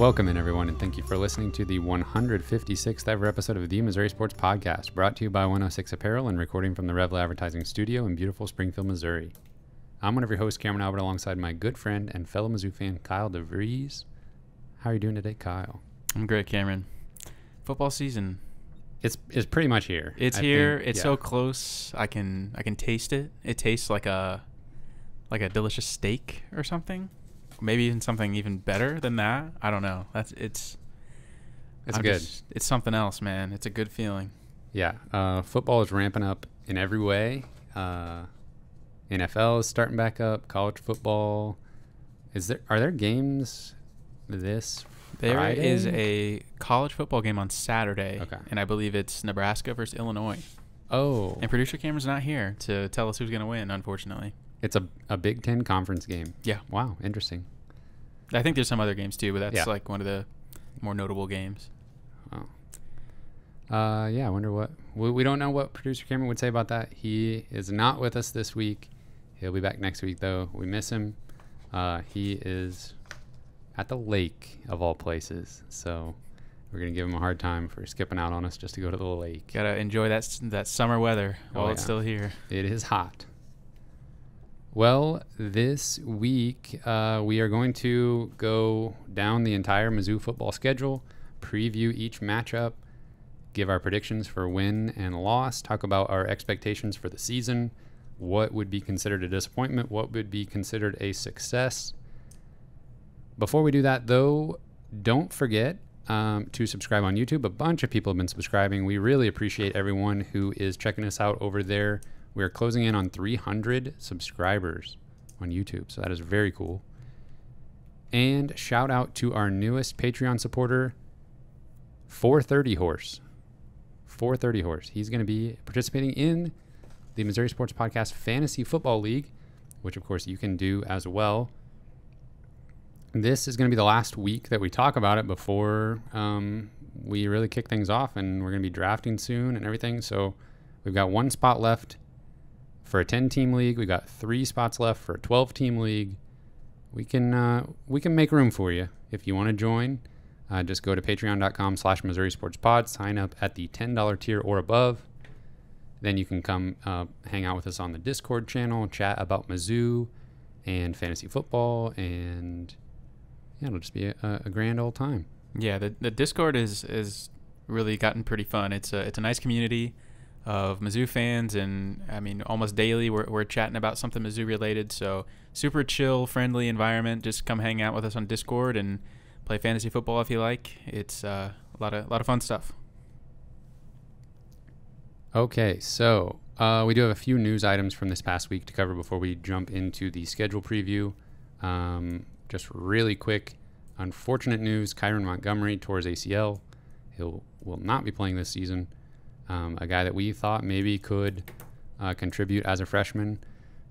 Welcome in, everyone, and thank you for listening to the 156th ever episode of the Missouri Sports Podcast, brought to you by 106 Apparel and recording from the Revel Advertising Studio in beautiful Springfield, Missouri. I'm one of your hosts, Cameron Albert, alongside my good friend and fellow Mizzou fan, Kyle DeVries. How are you doing today, Kyle? I'm great, Cameron. Football season. It's pretty much here. It's here. It's so close. I can taste it. It tastes like a delicious steak or something. Maybe even something even better than that. I don't know. It's good. It's something else, man. It's a good feeling. Yeah. Football is ramping up in every way. NFL is starting back up. College football. Are there games this Friday? There is a college football game on Saturday. Okay. And I believe it's Nebraska versus Illinois. Oh. And producer Cameron's not here to tell us who's going to win, unfortunately. It's a Big Ten conference game. Yeah. Wow. Interesting. I think there's some other games too, but that's like one of the more notable games. Oh. Yeah, I wonder what... We don't know what producer Cameron would say about that. He is not with us this week. He'll be back next week, though. We miss him. He is at the lake, of all places. So we're going to give him a hard time for skipping out on us just to go to the lake. Got to enjoy that summer weather while it's still here. It is hot. Well, this week we are going to go down the entire Mizzou football schedule, preview each matchup, give our predictions for win and loss, talk about our expectations for the season, what would be considered a disappointment, what would be considered a success. Before we do that, though, don't forget to subscribe on YouTube. A bunch of people have been subscribing. We really appreciate everyone who is checking us out over there. We are closing in on 300 subscribers on YouTube, so that is very cool. And shout out to our newest Patreon supporter, 430 Horse. 430 Horse. He's going to be participating in the Missouri Sports Podcast Fantasy Football League, which, of course, you can do as well. This is going to be the last week that we talk about it before we really kick things off, and we're going to be drafting soon and everything. So we've got one spot left for a 10-team league. We got 3 spots left for a 12-team league. We can make room for you if you want to join. Just go to patreon.com/Missouri Sports Pod. Sign up at the $10 tier or above. Then you can come hang out with us on the Discord channel, chat about Mizzou and fantasy football, and yeah, it'll just be a grand old time. Yeah, the Discord is really gotten pretty fun. It's a nice community of Mizzou fans, and I mean almost daily we're chatting about something Mizzou related. So super chill, friendly environment. Just come hang out with us on Discord and play fantasy football if you like. It's a lot of fun stuff. Okay, so we do have a few news items from this past week to cover before we jump into the schedule preview. Just really quick, unfortunate news: Kyron Montgomery tore his ACL. Will not be playing this season. A guy that we thought maybe could contribute as a freshman,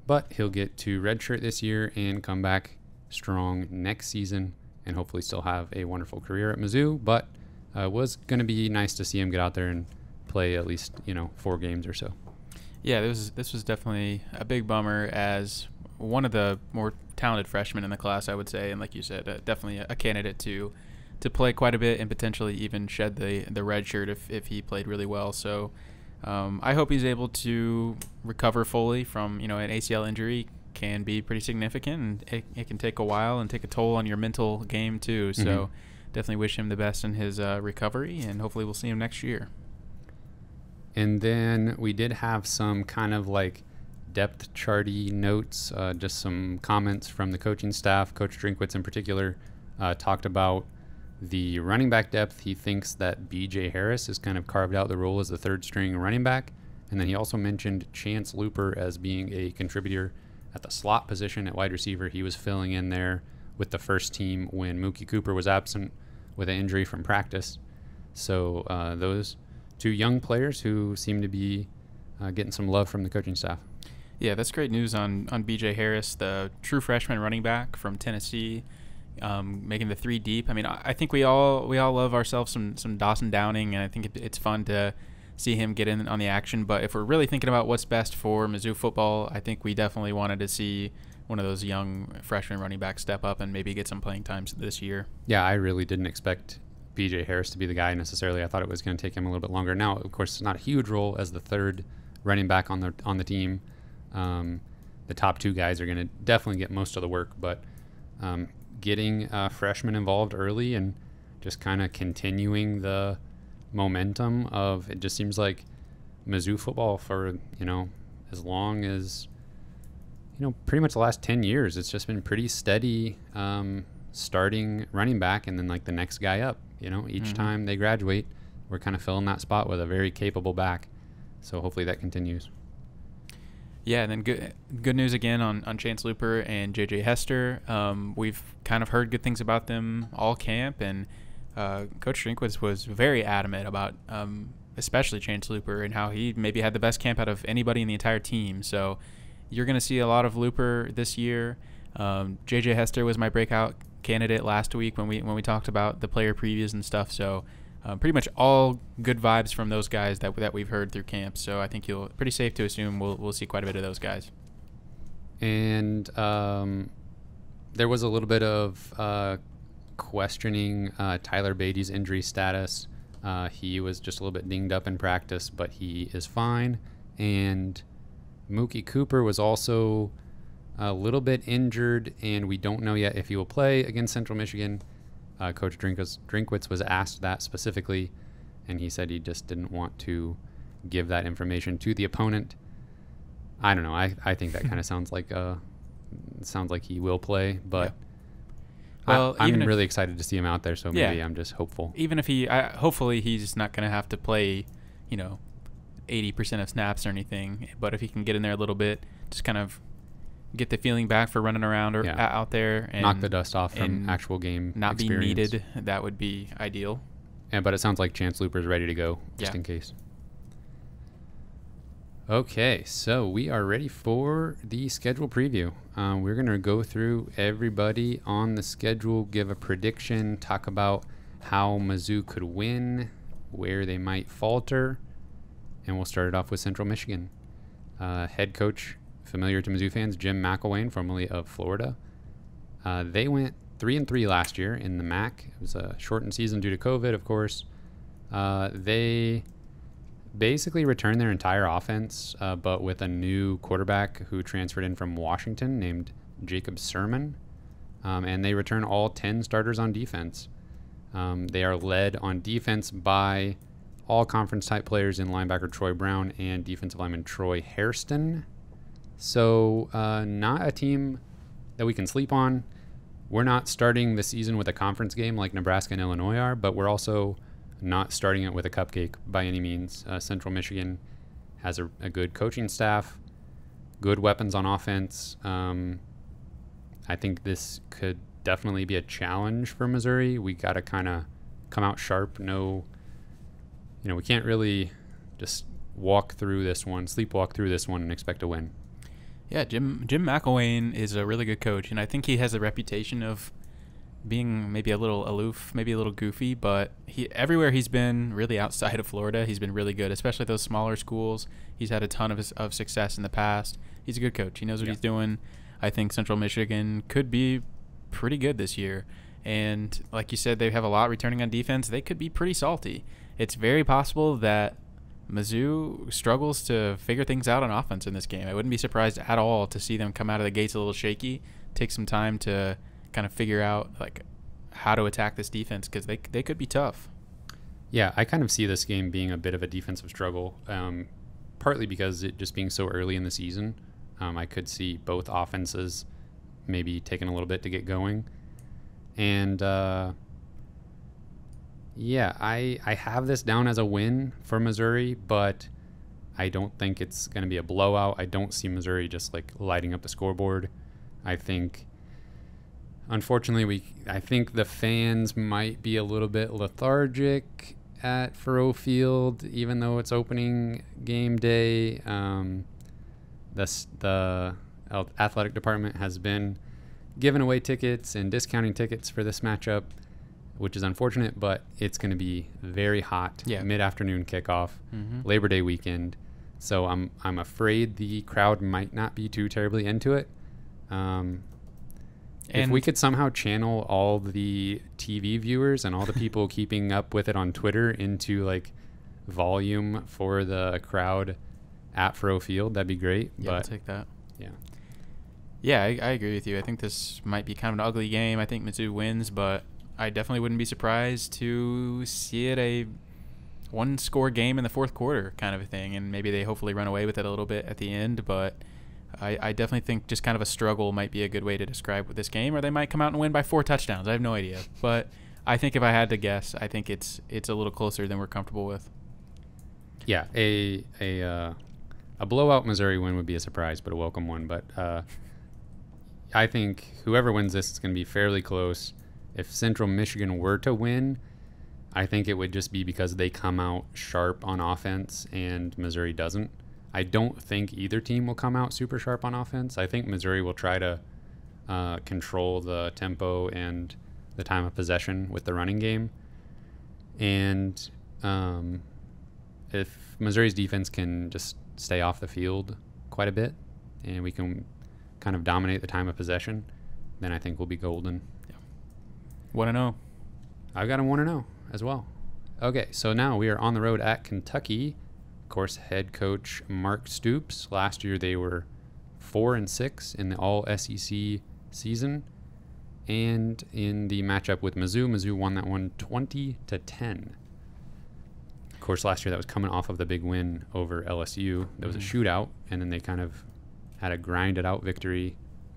but he'll get to redshirt this year and come back strong next season and hopefully still have a wonderful career at Mizzou. But it was going to be nice to see him get out there and play at least 4 games or so. Yeah, this was definitely a big bummer as one of the more talented freshmen in the class, I would say, and like you said, definitely a candidate to play quite a bit and potentially even shed the red shirt if he played really well. So I hope he's able to recover fully from an ACL injury. Can be pretty significant, and it can take a while and take a toll on your mental game too. So definitely wish him the best in his recovery, and hopefully we'll see him next year. And then we did have some kind of like depth charty notes, just some comments from the coaching staff. Coach Drinkwitz in particular talked about the running back depth. He thinks that B.J. Harris has kind of carved out the role as the third string running back. And then he also mentioned Chance Looper as being a contributor at the slot position at wide receiver. He was filling in there with the first team when Mookie Cooper was absent with an injury from practice. So those 2 young players who seem to be getting some love from the coaching staff. Yeah, that's great news on B.J. Harris, the true freshman running back from Tennessee, making the 3 deep. I mean, I think we all love ourselves some Dawson Downing, and I think it's fun to see him get in on the action. But if we're really thinking about what's best for Mizzou football, I think we definitely wanted to see one of those young freshman running backs step up and maybe get some playing times this year. Yeah, I really didn't expect BJ Harris to be the guy necessarily. I thought it was going to take him a little bit longer. Now, of course, it's not a huge role as the third running back on the team. The top two guys are going to definitely get most of the work, but getting freshmen involved early and just kind of continuing the momentum of, it just seems like Mizzou football for, as long as, pretty much the last 10 years, it's just been pretty steady starting running back and then like the next guy up. Each time they graduate, we're kind of filling that spot with a very capable back. So hopefully that continues. Yeah, and then good news again on Chance Luper and J.J. Hester. We've kind of heard good things about them all camp, and Coach Drinkwitz was very adamant about especially Chance Luper and how he maybe had the best camp out of anybody in the entire team. So you're going to see a lot of Luper this year. J.J. Hester was my breakout candidate last week when we talked about the player previews and stuff. So pretty much all good vibes from those guys that we've heard through camp. So I think pretty safe to assume we'll see quite a bit of those guys. And there was a little bit of questioning Tyler Beatty's injury status. He was just a little bit dinged up in practice, but he is fine. And Mookie Cooper was also a little bit injured, and we don't know yet if he will play against Central Michigan. Coach Drinkwitz was asked that specifically, and he said he just didn't want to give that information to the opponent. I don't know. I think that kind of sounds like he will play, but well, I'm really excited to see him out there. So maybe I'm just hopeful. Even if hopefully he's not going to have to play, 80% of snaps or anything. But if he can get in there a little bit, just kind of get the feeling back for running around or out there and knock the dust off from actual game not experience. Be needed, that would be ideal. But it sounds like Chance Luper's ready to go just in case. Okay, so we are ready for the schedule preview. We're going to go through everybody on the schedule, give a prediction, talk about how Mizzou could win, where they might falter, and we'll start it off with Central Michigan. Head coach, familiar to Mizzou fans, Jim McElwain, formerly of Florida. They went 3-3 last year in the MAC. It was a shortened season due to COVID, of course. They basically returned their entire offense, but with a new quarterback who transferred in from Washington named Jacob Sermon. And they return all 10 starters on defense. They are led on defense by all-conference type players in linebacker Troy Brown and defensive lineman Troy Hairston. So not a team that we can sleep on. We're not starting the season with a conference game like Nebraska and Illinois are, but we're also not starting it with a cupcake by any means. Central Michigan has a good coaching staff, good weapons on offense. I think this could definitely be a challenge for Missouri. We got to kind of come out sharp. We can't really just sleepwalk through this one and expect to win. Yeah, Jim McElwain is a really good coach, and I think he has a reputation of being maybe a little aloof, maybe a little goofy, but everywhere he's been, really outside of Florida, he's been really good, especially those smaller schools. He's had a ton of success in the past. He's a good coach. He knows what he's doing. I think Central Michigan could be pretty good this year. And like you said, they have a lot returning on defense. They could be pretty salty. It's very possible that Mizzou struggles to figure things out on offense in this game. I wouldn't be surprised at all to see them come out of the gates a little shaky, take some time to kind of figure out how to attack this defense, because they could be tough. Yeah, I kind of see this game being a bit of a defensive struggle, partly because it just being so early in the season. I could see both offenses maybe taking a little bit to get going. And I have this down as a win for Missouri, but I don't think it's going to be a blowout. I don't see Missouri just lighting up the scoreboard. I think, unfortunately, I think the fans might be a little bit lethargic at Faroe Field, even though it's opening game day. The athletic department has been giving away tickets and discounting tickets for this matchup, which is unfortunate, but it's going to be very hot. Mid-afternoon kickoff, Labor Day weekend. So I'm afraid the crowd might not be too terribly into it. If we could somehow channel all the TV viewers and all the people keeping up with it on Twitter into like volume for the crowd at Faurot Field, that'd be great. Yeah, I'll take that. Yeah. Yeah, I agree with you. I think this might be kind of an ugly game. I think Mizzou wins, but I definitely wouldn't be surprised to see it a one-score game in the fourth quarter kind of a thing, and maybe they hopefully run away with it a little bit at the end, but I definitely think just kind of a struggle might be a good way to describe this game, or they might come out and win by 4 touchdowns. I have no idea, but I think if I had to guess, I think it's a little closer than we're comfortable with. Yeah, a blowout Missouri win would be a surprise, but a welcome one. But I think whoever wins this is going to be fairly close. If Central Michigan were to win, I think it would just be because they come out sharp on offense and Missouri doesn't. I don't think either team will come out super sharp on offense. I think Missouri will try to control the tempo and the time of possession with the running game. And if Missouri's defense can just stay off the field quite a bit and we can kind of dominate the time of possession, then I think we'll be golden. Yeah. 1-0. I've got a 1-0 as well. Okay, so now we are on the road at Kentucky. Of course, head coach Mark Stoops. Last year they were 4-6 in the All-SEC season. And in the matchup with Mizzou, Mizzou won that one 20-10. Of course, last year that was coming off of the big win over LSU. There was a shootout, and then they kind of had a grinded-out victory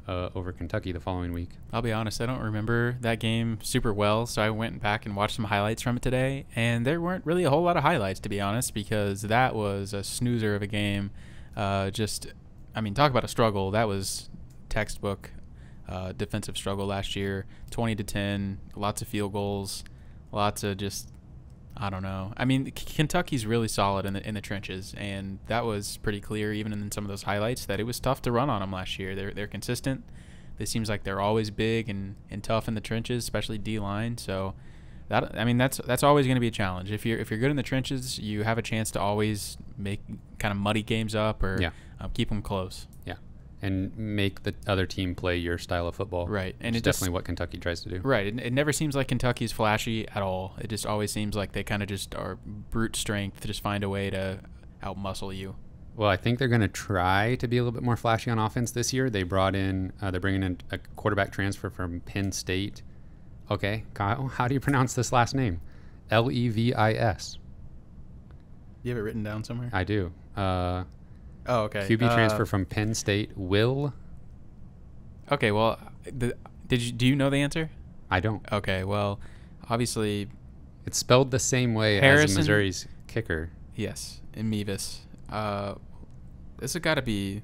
over Kentucky the following week. I'll be honest, I don't remember that game super well, so I went back and watched some highlights from it today, and there weren't really a whole lot of highlights, to be honest, because that was a snoozer of a game. Talk about a struggle. That was textbook defensive struggle last year. 20-10, lots of field goals, lots of just, I don't know. I mean, Kentucky's really solid in the trenches, and that was pretty clear even in some of those highlights that it was tough to run on them last year. They're consistent. It seems like they're always big and tough in the trenches, especially D-line. So that's always going to be a challenge. If you're good in the trenches, you have a chance to always make kind of muddy games up or keep them close. Yeah. And make the other team play your style of football. Right. And it's definitely what Kentucky tries to do. Right. It never seems like Kentucky's flashy at all. It just always seems like they kind of just are brute strength to just find a way to outmuscle you. Well, I think they're going to try to be a little bit more flashy on offense this year. They're bringing in a quarterback transfer from Penn State. Okay, Kyle, how do you pronounce this last name? Levis. You have it written down somewhere? I do. Okay. QB transfer from Penn State. Will. Okay. Well, do you know the answer? I don't. Okay. Well, obviously, it's spelled the same way as Missouri's kicker. Yes, in Mevis. This has got to be.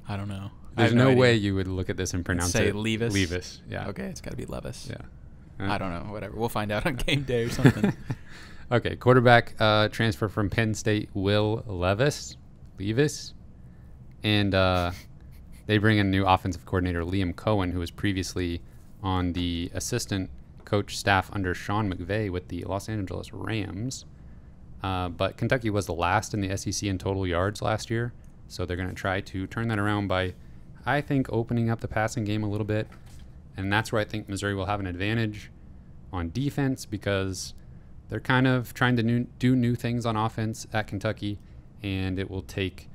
I don't know. There's no way you would look at this and pronounce it. Say Levis. Levis. Yeah. Okay. It's got to be Levis. Yeah. I don't know. Whatever. We'll find out on game day or something. Okay. Quarterback transfer from Penn State. Will Levis. And they bring in new offensive coordinator Liam Cohen, who was previously on the assistant coach staff under Sean McVay with the Los Angeles Rams. But Kentucky was the last in the SEC in total yards last year, so they're going to try to turn that around by, I think, opening up the passing game a little bit. And that's where I think Missouri will have an advantage on defense because they're kind of trying to do new things on offense at Kentucky. And it will take,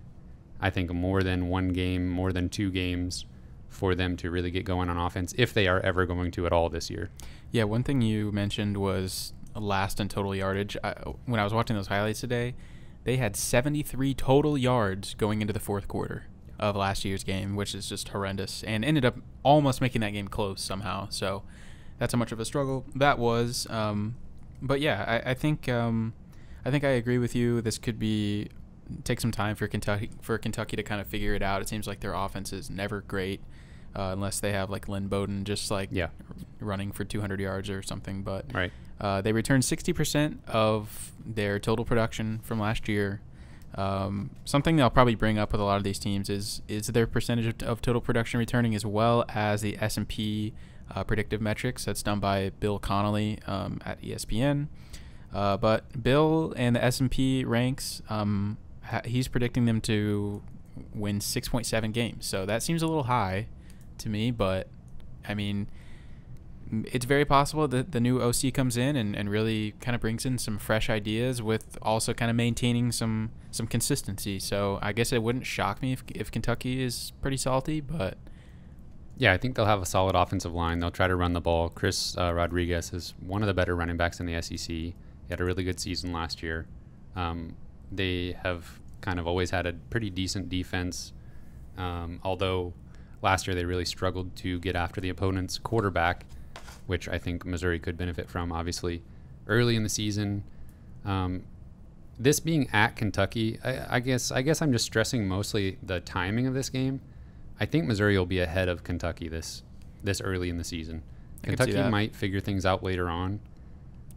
I think, more than one game, more than 2 games for them to really get going on offense, if they are ever going to at all this year. Yeah, one thing you mentioned was last in total yardage. When I was watching those highlights today, they had 73 total yards going into the fourth quarter of last year's game, which is just horrendous, and ended up almost making that game close somehow. So that's how much of a struggle that was. But yeah, I think I agree with you. This could take some time for Kentucky to kind of figure it out. It seems like their offense is never great unless they have like Lynn Bowden just running for 200 yards or something. But they returned 60% of their total production from last year. Something I'll probably bring up with a lot of these teams is their percentage of total production returning, as well as the S&P predictive metrics. That's done by Bill Connolly at ESPN. But Bill and the S&P ranks, he's predicting them to win 6.7 games. So that seems a little high. to me, but I mean, it's very possible that the new OC comes in and really kind of brings in some fresh ideas with also kind of maintaining some consistency. So I guess it wouldn't shock me if Kentucky is pretty salty, but Yeah, I think they'll have a solid offensive line. They'll try to run the ball. Chris Rodriguez is one of the better running backs in the SEC. He had a really good season last year. They have kind of always had a pretty decent defense, although last year they really struggled to get after the opponent's quarterback, which I think Missouri could benefit from, obviously. Early in the season, this being at Kentucky, I guess I'm just stressing mostly the timing of this game. I think Missouri will be ahead of Kentucky this early in the season. Kentucky might figure things out later on,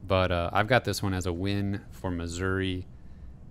but I've got this one as a win for Missouri.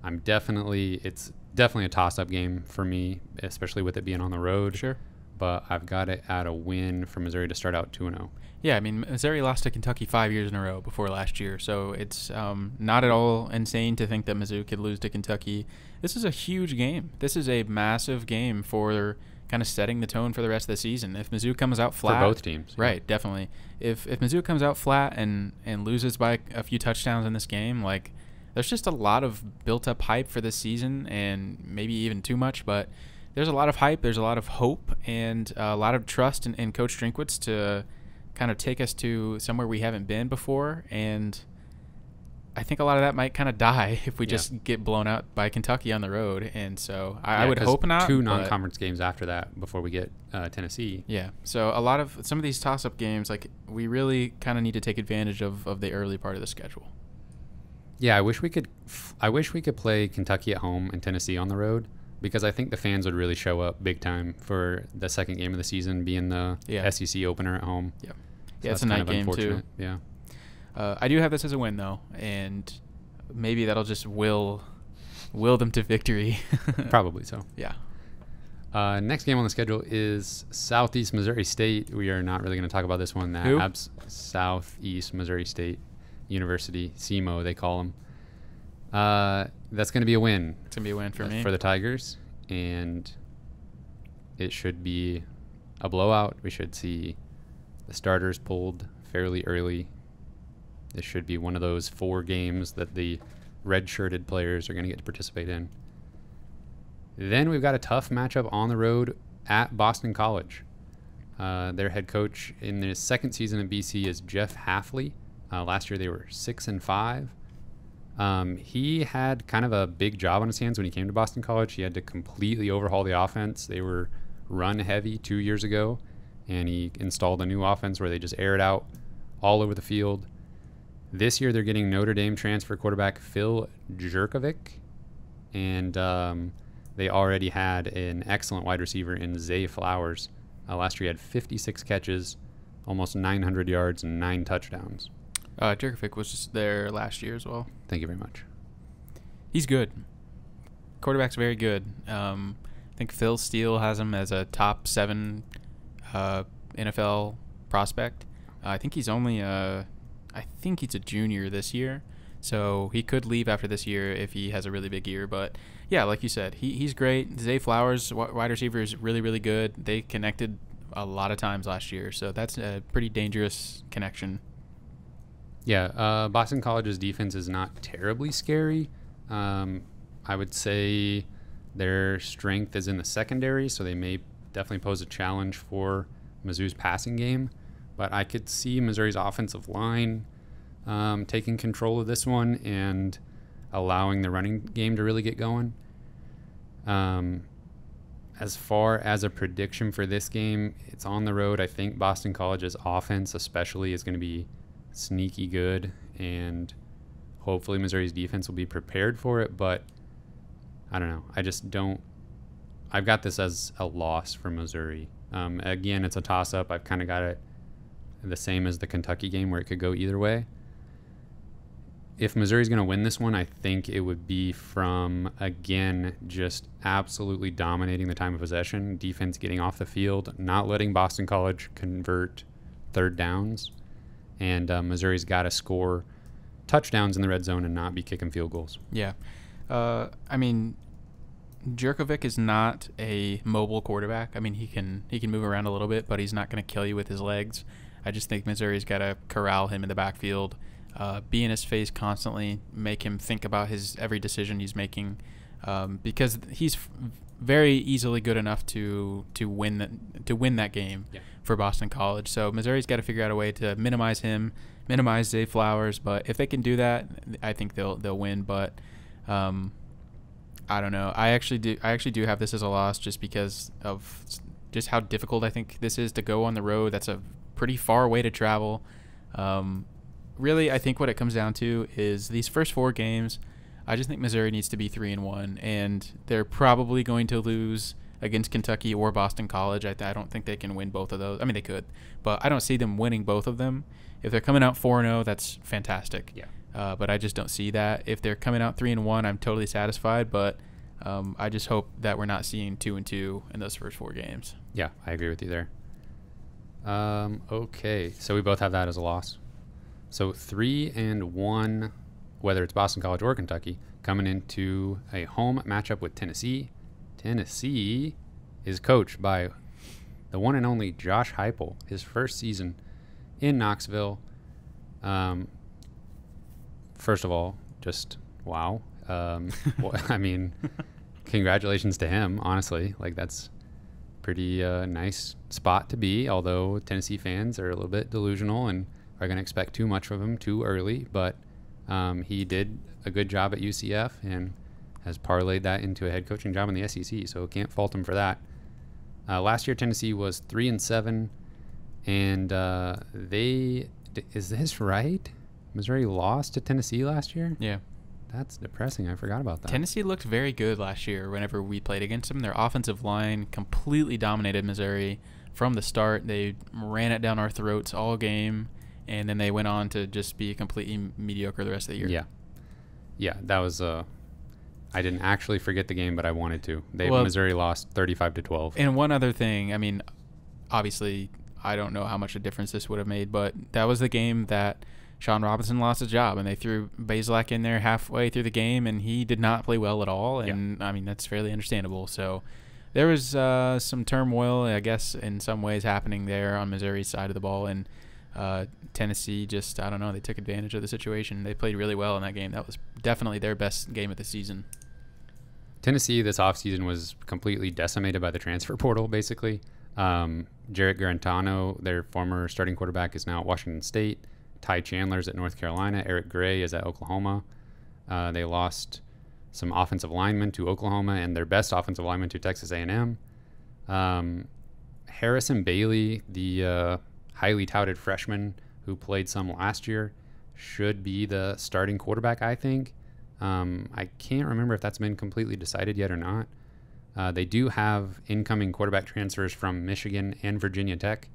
It's definitely a toss-up game for me, especially with it being on the road. Sure. But I've got it at a win for Missouri to start out 2-0. Yeah, I mean, Missouri lost to Kentucky 5 years in a row before last year, so it's not at all insane to think that Mizzou could lose to Kentucky. This is a huge game. This is a massive game for kind of setting the tone for the rest of the season. If Mizzou comes out flat, for both teams, right? Yeah. Definitely. If Mizzou comes out flat and loses by a few touchdowns in this game, like, there's just a lot of built-up hype for this season, and maybe even too much. But there's a lot of hype, there's a lot of hope, and a lot of trust in Coach Drinkwitz to kind of take us to somewhere we haven't been before. And I think a lot of that might kind of die if we just get blown out by Kentucky on the road. And so I would hope not. 2 non-conference games after that before we get Tennessee. Yeah. So some of these toss-up games, like, we really kind of need to take advantage of the early part of the schedule. Yeah, I wish we could play Kentucky at home and Tennessee on the road, because I think the fans would really show up big time for the second game of the season, being the SEC opener at home. Yeah. So yeah, it's a night game too. Yeah. I do have this as a win, though, and maybe that'll just will them to victory. Probably so. Yeah. Next game on the schedule is Southeast Missouri State. We are not really going to talk about this one. Who? Southeast Missouri State University, SEMO, they call them. That's going to be a win. It's going to be a win for me. For the Tigers, and it should be a blowout. We should see the starters pulled fairly early. This should be one of those 4 games that the red-shirted players are going to get to participate in. Then we've got a tough matchup on the road at Boston College. Their head coach in his second season at BC is Jeff Hafley. Last year they were 6-5. He had kind of a big job on his hands when he came to Boston College. He had to completely overhaul the offense. They were run heavy 2 years ago, and he installed a new offense where they just air it out all over the field. This year they're getting Notre Dame transfer quarterback Phil Jurkovic, and they already had an excellent wide receiver in Zay Flowers. Last year he had 56 catches, almost 900 yards, and 9 touchdowns. Jurkovic was just there last year as well. Thank you very much. He's good. Quarterback's very good. I think Phil Steele has him as a top 7 NFL prospect. I think he's only a junior this year, so he could leave after this year if he has a really big year. But yeah, like you said, he's great. Zay Flowers, wide receiver, is really, really good. They connected a lot of times last year, so that's a pretty dangerous connection. Yeah, Boston College's defense is not terribly scary. I would say their strength is in the secondary, so they may definitely pose a challenge for Mizzou's passing game. But I could see Missouri's offensive line taking control of this one and allowing the running game to really get going. As far as a prediction for this game, it's on the road. I think Boston College's offense especially is going to be sneaky good, and hopefully Missouri's defense will be prepared for it, but I don't know. I've got this as a loss for Missouri. Again, it's a toss-up. I've kind of got it the same as the Kentucky game where it could go either way. If Missouri's going to win this one, I think it would be from, again, just absolutely dominating the time of possession, defense getting off the field, not letting Boston College convert third downs, and Missouri's got to score touchdowns in the red zone and not be kicking field goals. Yeah. I mean, Jurkovic is not a mobile quarterback. I mean, he can move around a little bit, but he's not going to kill you with his legs. I just think Missouri's got to corral him in the backfield, be in his face constantly, make him think about his every decision he's making, because he's very easily good enough to win that game for Boston College. So Missouri's got to figure out a way to minimize him, minimize Zay Flowers. But if they can do that, I think they'll win. But I don't know. I actually do have this as a loss just because of just how difficult I think this is to go on the road. That's a pretty far way to travel. Really, I think what it comes down to is these first 4 games. I just think Missouri needs to be 3-1, and they're probably going to lose against Kentucky or Boston College. I don't think they can win both of those. I mean, they could, but I don't see them winning both of them. If they're coming out 4-0, that's fantastic. Yeah. But I just don't see that. If they're coming out 3-1, I'm totally satisfied. But I just hope that we're not seeing 2-2 in those first 4 games. Yeah, I agree with you there. Okay, so we both have that as a loss. So 3-1. Whether it's Boston College or Kentucky, coming into a home matchup with Tennessee. Tennessee is coached by the one and only Josh Heupel, his first season in Knoxville. First of all, just wow. Well, I mean, congratulations to him, honestly. Like, that's pretty nice spot to be, although Tennessee fans are a little bit delusional and are going to expect too much of him too early, but he did a good job at UCF and has parlayed that into a head coaching job in the SEC, so can't fault him for that. Last year, Tennessee was 3-7, and is this right? Missouri lost to Tennessee last year? Yeah. That's depressing. I forgot about that. Tennessee looked very good last year whenever we played against them. Their offensive line completely dominated Missouri from the start. They ran it down our throats all game. And then they went on to just be completely mediocre the rest of the year. Yeah, that was I didn't actually forget the game, but I wanted to. Missouri lost 35-12. And one other thing, I mean, obviously, I don't know how much a difference this would have made, but that was the game that Sean Robinson lost his job, and they threw Bazelak in there halfway through the game, and he did not play well at all. And, I mean, that's fairly understandable. So there was some turmoil, I guess, in some ways happening there on Missouri's side of the ball, and Tennessee just, I don't know, they took advantage of the situation. They played really well in that game. That was definitely their best game of the season. Tennessee this offseason was completely decimated by the transfer portal, basically. Jarrett Garantano, their former starting quarterback, is now at Washington State. Ty Chandler's at North Carolina. Eric Gray is at Oklahoma. They lost some offensive linemen to Oklahoma and their best offensive lineman to Texas A&M. Harrison Bailey, the highly touted freshman who played some last year, should be the starting quarterback, I think. I can't remember if that's been completely decided yet or not. They do have incoming quarterback transfers from Michigan and Virginia Tech.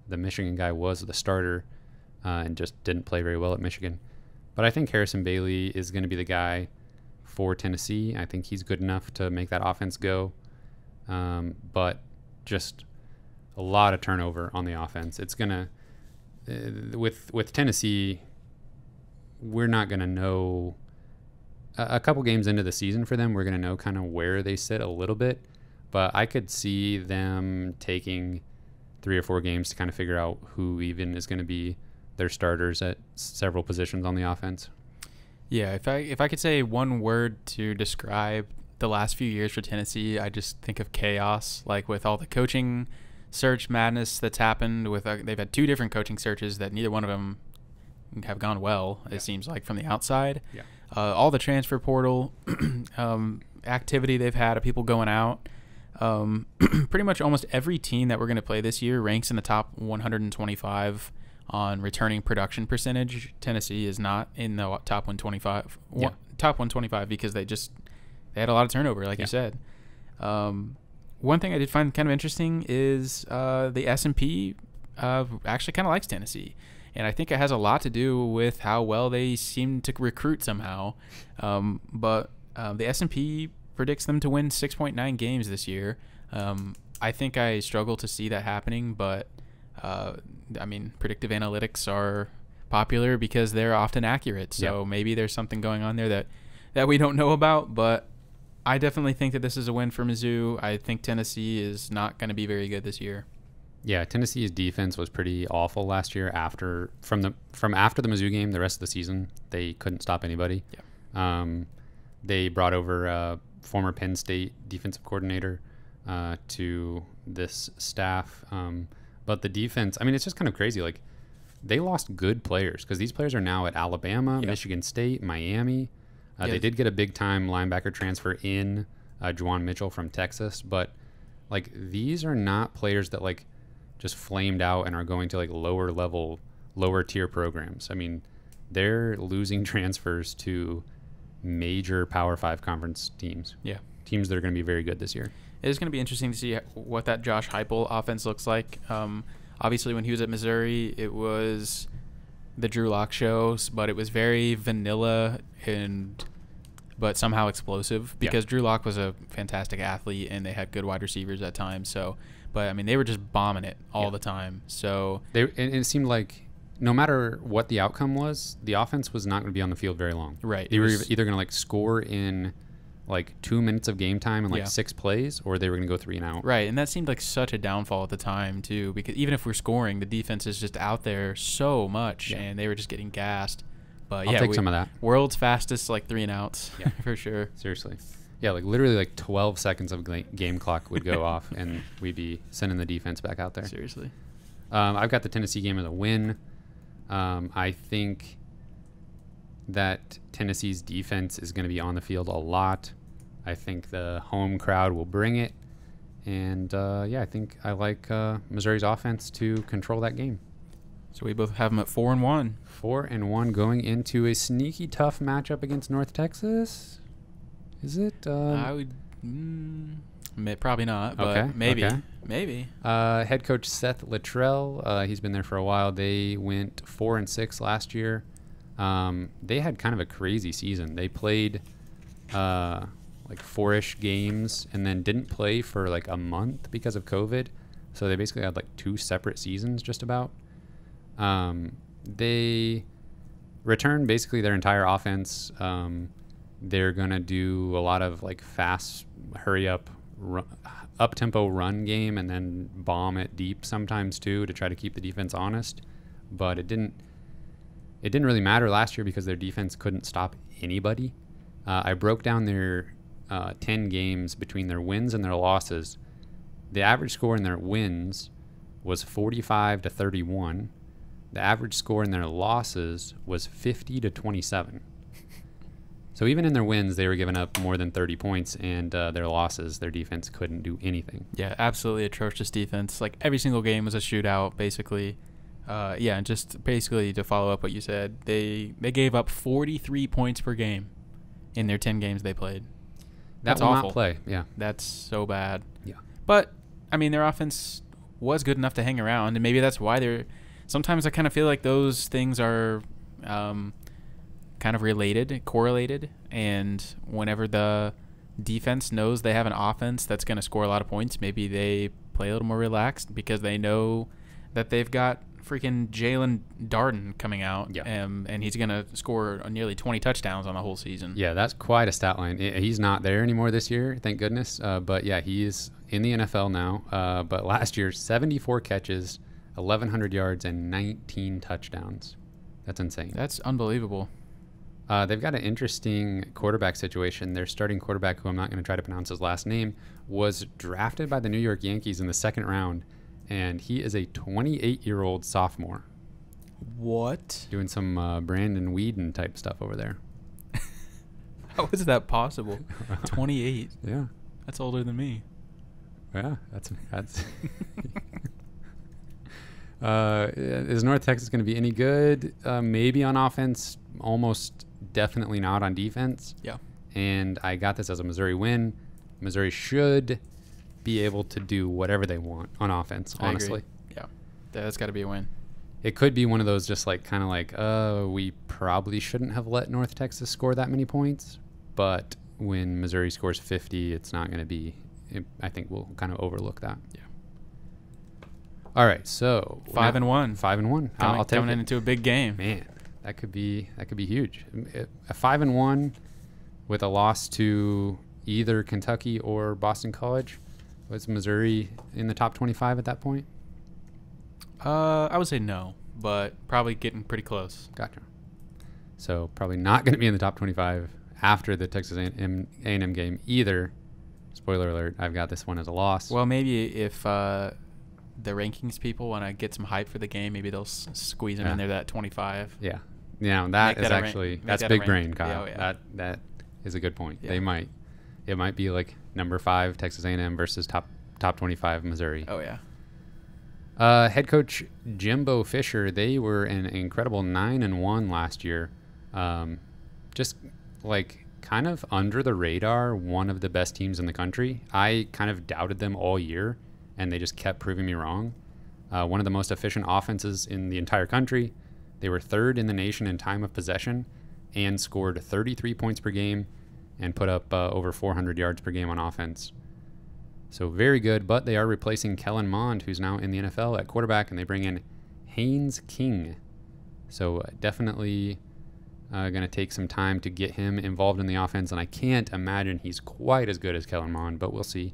The Michigan guy was the starter and just didn't play very well at Michigan. But I think Harrison Bailey is going to be the guy for Tennessee. I think he's good enough to make that offense go. But just a lot of turnover on the offense. It's going to, with Tennessee, we're not going to know. A couple games into the season for them, we're going to know kind of where they sit a little bit. But I could see them taking 3 or 4 games to kind of figure out who even is going to be their starters at several positions on the offense. Yeah, if I could say one word to describe the last few years for Tennessee, I just think of chaos. Like with all the coaching search madness that's happened, with they've had 2 different coaching searches that neither one of them have gone well. Yeah. It seems like from the outside. Yeah. All the transfer portal activity they've had of people going out. Pretty much almost every team that we're going to play this year ranks in the top 125 on returning production percentage. Tennessee is not in the top 125. Yeah. Top 125 because they had a lot of turnover, like you said. One thing I did find kind of interesting is the S&P actually kind of likes Tennessee. And I think it has a lot to do with how well they seem to recruit somehow. But the S&P predicts them to win 6.9 games this year. I think I struggle to see that happening, but I mean, predictive analytics are popular because they're often accurate. So maybe there's something going on there that we don't know about. But I definitely think that this is a win for Mizzou. I think Tennessee is not going to be very good this year. Yeah, Tennessee's defense was pretty awful last year. After the Mizzou game, the rest of the season they couldn't stop anybody. Yeah. They brought over former Penn State defensive coordinator to this staff, but the defense. I mean, it's just kind of crazy. Like they lost good players because these players are now at Alabama, Michigan State, Miami. They did get a big-time linebacker transfer in Juwan Mitchell from Texas, but like these are not players that like just flamed out and are going to like lower tier programs. I mean, they're losing transfers to major Power 5 conference teams. Yeah, teams that are going to be very good this year. It is going to be interesting to see what that Josh Heupel offense looks like. Obviously, when he was at Missouri, it was the Drew Lock shows, but it was very vanilla but somehow explosive because Drew Lock was a fantastic athlete and they had good wide receivers at times. So, but I mean, they were just bombing it all the time. So and it seemed like no matter what the outcome was, the offense was not going to be on the field very long. Right. They were either going to like score in like 2 minutes of game time and like 6 plays, or they were going to go 3 and out. Right, and that seemed like such a downfall at the time too, because even if we're scoring, the defense is just out there so much, and they were just getting gassed. But I'll take some of that. World's fastest like 3 and outs, for sure. Seriously, yeah, like literally like 12 seconds of game clock would go off, and we'd be sending the defense back out there. Seriously, I've got the Tennessee game as a win. I think that Tennessee's defense is going to be on the field a lot. I think the home crowd will bring it. And, I think I like Missouri's offense to control that game. So we both have them at 4-1. 4-1 going into a sneaky tough matchup against North Texas. Is it? I would probably not, but maybe. Okay. Maybe. Head coach Seth Littrell, he's been there for a while. They went 4-6 last year. They had kind of a crazy season. They played like 4-ish games and then didn't play for like a month because of COVID. So they basically had like 2 separate seasons just about. They returned basically their entire offense. They're going to do a lot of like fast, hurry up, up-tempo run game and then bomb it deep sometimes too to try to keep the defense honest. But it didn't really matter last year because their defense couldn't stop anybody. I broke down their 10 games between their wins and their losses. The average score in their wins was 45-31. The average score in their losses was 50-27. So even in their wins, they were giving up more than 30 points, and their losses, their defense couldn't do anything. Yeah, absolutely atrocious defense. Like every single game was a shootout, basically. And just basically to follow up what you said, they gave up 43 points per game in their 10 games they played. That's awful. Not play. Yeah, that's so bad. Yeah, but I mean, their offense was good enough to hang around, and maybe that's why they're. Sometimes I kind of feel like those things are kind of correlated, and whenever the defense knows they have an offense that's going to score a lot of points, maybe they play a little more relaxed because they know that they've got freaking Jalen Darden coming out, and he's going to score nearly 20 touchdowns on the whole season. Yeah, that's quite a stat line. He's not there anymore this year, thank goodness. But yeah, he's in the NFL now. But last year, 74 catches, 1,100 yards, and 19 touchdowns. That's insane. That's unbelievable. They've got an interesting quarterback situation. Their starting quarterback, who I'm not going to try to pronounce his last name, was drafted by the New York Yankees in the 2nd round. And he is a 28-year-old sophomore. What? Doing some Brandon Weeden type stuff over there. How is that possible? 28. Yeah. That's older than me. Yeah, that's is North Texas going to be any good? Maybe on offense, almost definitely not on defense. Yeah. And I got this as a Missouri win. Missouri should be able to do whatever they want on offense, honestly. Yeah, that's got to be a win. It could be one of those just like kind of like, we probably shouldn't have let North Texas score that many points. But when Missouri scores 50, it's not going to be, I think we'll kind of overlook that. Yeah. All right, so 5-1. 5-1. I'll take coming it. into a big game. Man, that could be huge. A 5-1 with a loss to either Kentucky or Boston College. Was Missouri in the top 25 at that point? I would say no, but probably getting pretty close. Gotcha. So probably not going to be in the top 25 after the Texas A&M game either. Spoiler alert, I've got this one as a loss. Well, maybe if the rankings people want to get some hype for the game, maybe they'll squeeze them in there, that 25. Yeah. That is actually, that's big brain, Kyle. Yeah. That is a good point. Yeah. It might be like number 5 Texas A&M versus top 25 Missouri. Oh, yeah. Head coach Jimbo Fisher, they were an incredible 9-1 last year. Just like kind of under the radar, one of the best teams in the country. I kind of doubted them all year, and they just kept proving me wrong. One of the most efficient offenses in the entire country. They were 3rd in the nation in time of possession and scored 33 points per game and put up over 400 yards per game on offense. So very good, but they are replacing Kellen Mond, who's now in the NFL at quarterback, and they bring in Haynes King. So definitely going to take some time to get him involved in the offense, and I can't imagine he's quite as good as Kellen Mond, but we'll see.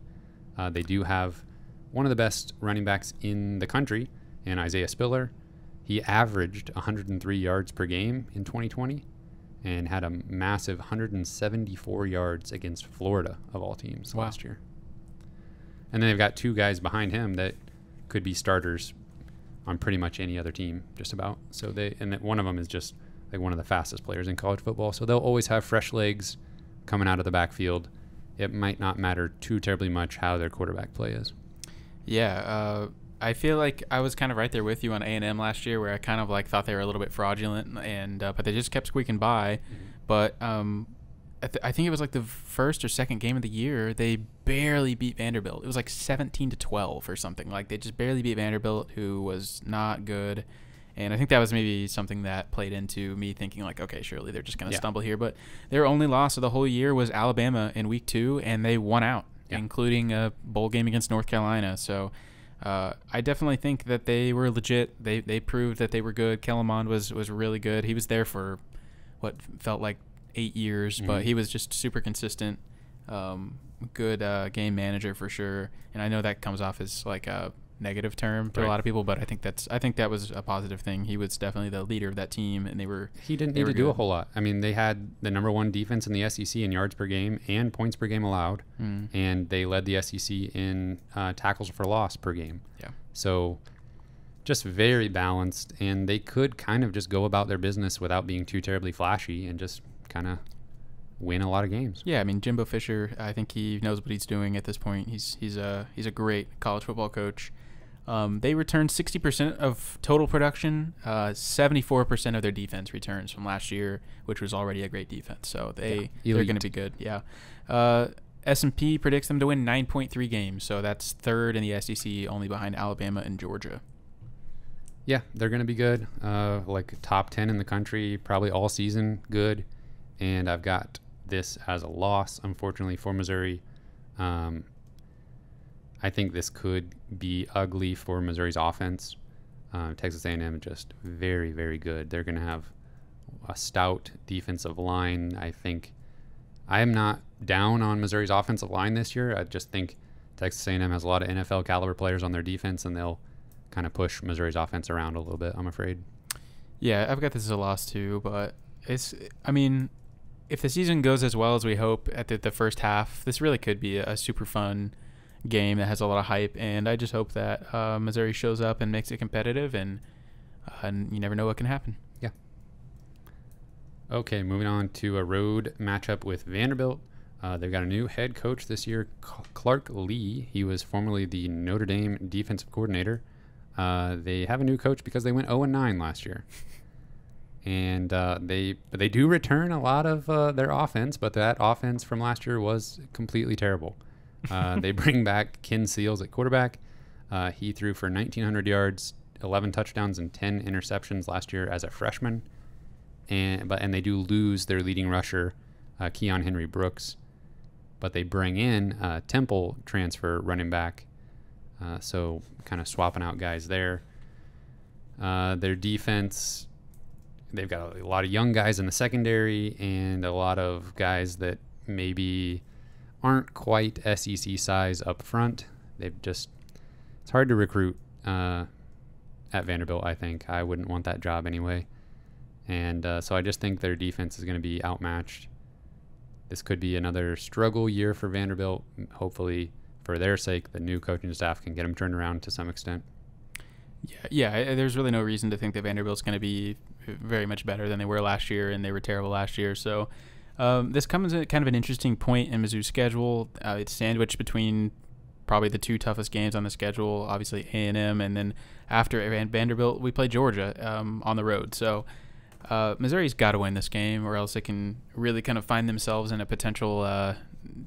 They do have one of the best running backs in the country, in Isaiah Spiller. He averaged 103 yards per game in 2020 and had a massive 174 yards against Florida, of all teams, last year. And then they've got 2 guys behind him that could be starters on pretty much any other team, just about. So one of them is just like one of the fastest players in college football. So they'll always have fresh legs coming out of the backfield. It might not matter too terribly much how their quarterback play is. Yeah, I feel like I was kind of right there with you on A&M last year, where I kind of like thought they were a little bit fraudulent, and but they just kept squeaking by. But I think it was like the first or second game of the year, they barely beat Vanderbilt. It was like 17-12 or something. Like they just barely beat Vanderbilt, who was not good. And I think that was maybe something that played into me thinking like, okay, surely they're just going to stumble here. But their only loss of the whole year was Alabama in week 2, and they won out, including a bowl game against North Carolina. So I definitely think that they were legit. They proved that they were good. Kellen Mond was really good. He was there for what felt like 8 years, but he was just super consistent. Good game manager for sure. And I know that comes off as like a negative term to a lot of people, but I think that was a positive thing. He was definitely the leader of that team, and he didn't need to do a whole lot. I mean, they had the number 1 defense in the SEC in yards per game and points per game allowed, and they led the SEC in tackles for loss per game. Yeah. So just very balanced, and they could kind of just go about their business without being too terribly flashy and just kind of win a lot of games. Yeah, I mean, Jimbo Fisher, I think he knows what he's doing at this point. He's a great college football coach. They returned 60% of total production. 74% of their defense returns from last year, which was already a great defense. So they're going to be good. Yeah. S&P predicts them to win 9.3 games. So that's 3rd in the SEC, only behind Alabama and Georgia. Yeah, they're going to be good. Like top 10 in the country, probably all season good. And I've got this as a loss, unfortunately, for Missouri. I think this could be ugly for Missouri's offense. Texas A&M just very, very good. They're going to have a stout defensive line. I think I am not down on Missouri's offensive line this year. I just think Texas A&M has a lot of NFL caliber players on their defense, and they'll kind of push Missouri's offense around a little bit, I'm afraid. Yeah, I've got this as a loss too, but I mean, if the season goes as well as we hope at the first half, this really could be a super fun game that has a lot of hype, and I just hope that Missouri shows up and makes it competitive, and you never know what can happen. Yeah. Okay, moving on to a road matchup with Vanderbilt. They've got a new head coach this year, Clark Lee. He was formerly the Notre Dame defensive coordinator. They have a new coach because they went 0-9 last year. And they do return a lot of their offense, but that offense from last year was completely terrible. They bring back Ken Seals at quarterback. He threw for 1,900 yards, 11 touchdowns, and 10 interceptions last year as a freshman. And they do lose their leading rusher, Keon Henry Brooks. But they bring in Temple transfer running back. So kind of swapping out guys there. Their defense, they've got a lot of young guys in the secondary and a lot of guys that maybe aren't quite SEC size up front. It's hard to recruit at Vanderbilt, I think. I wouldn't want that job anyway. And so I just think their defense is going to be outmatched. This could be another struggle year for Vanderbilt. Hopefully, for their sake, the new coaching staff can get them turned around to some extent. Yeah. There's really no reason to think that Vanderbilt's going to be very much better than they were last year, and they were terrible last year. So this comes at kind of an interesting point in Mizzou's schedule. It's sandwiched between probably the two toughest games on the schedule, obviously A&M, and then after Vanderbilt, we play Georgia on the road. So Missouri's got to win this game, or else they can really kind of find themselves in a potential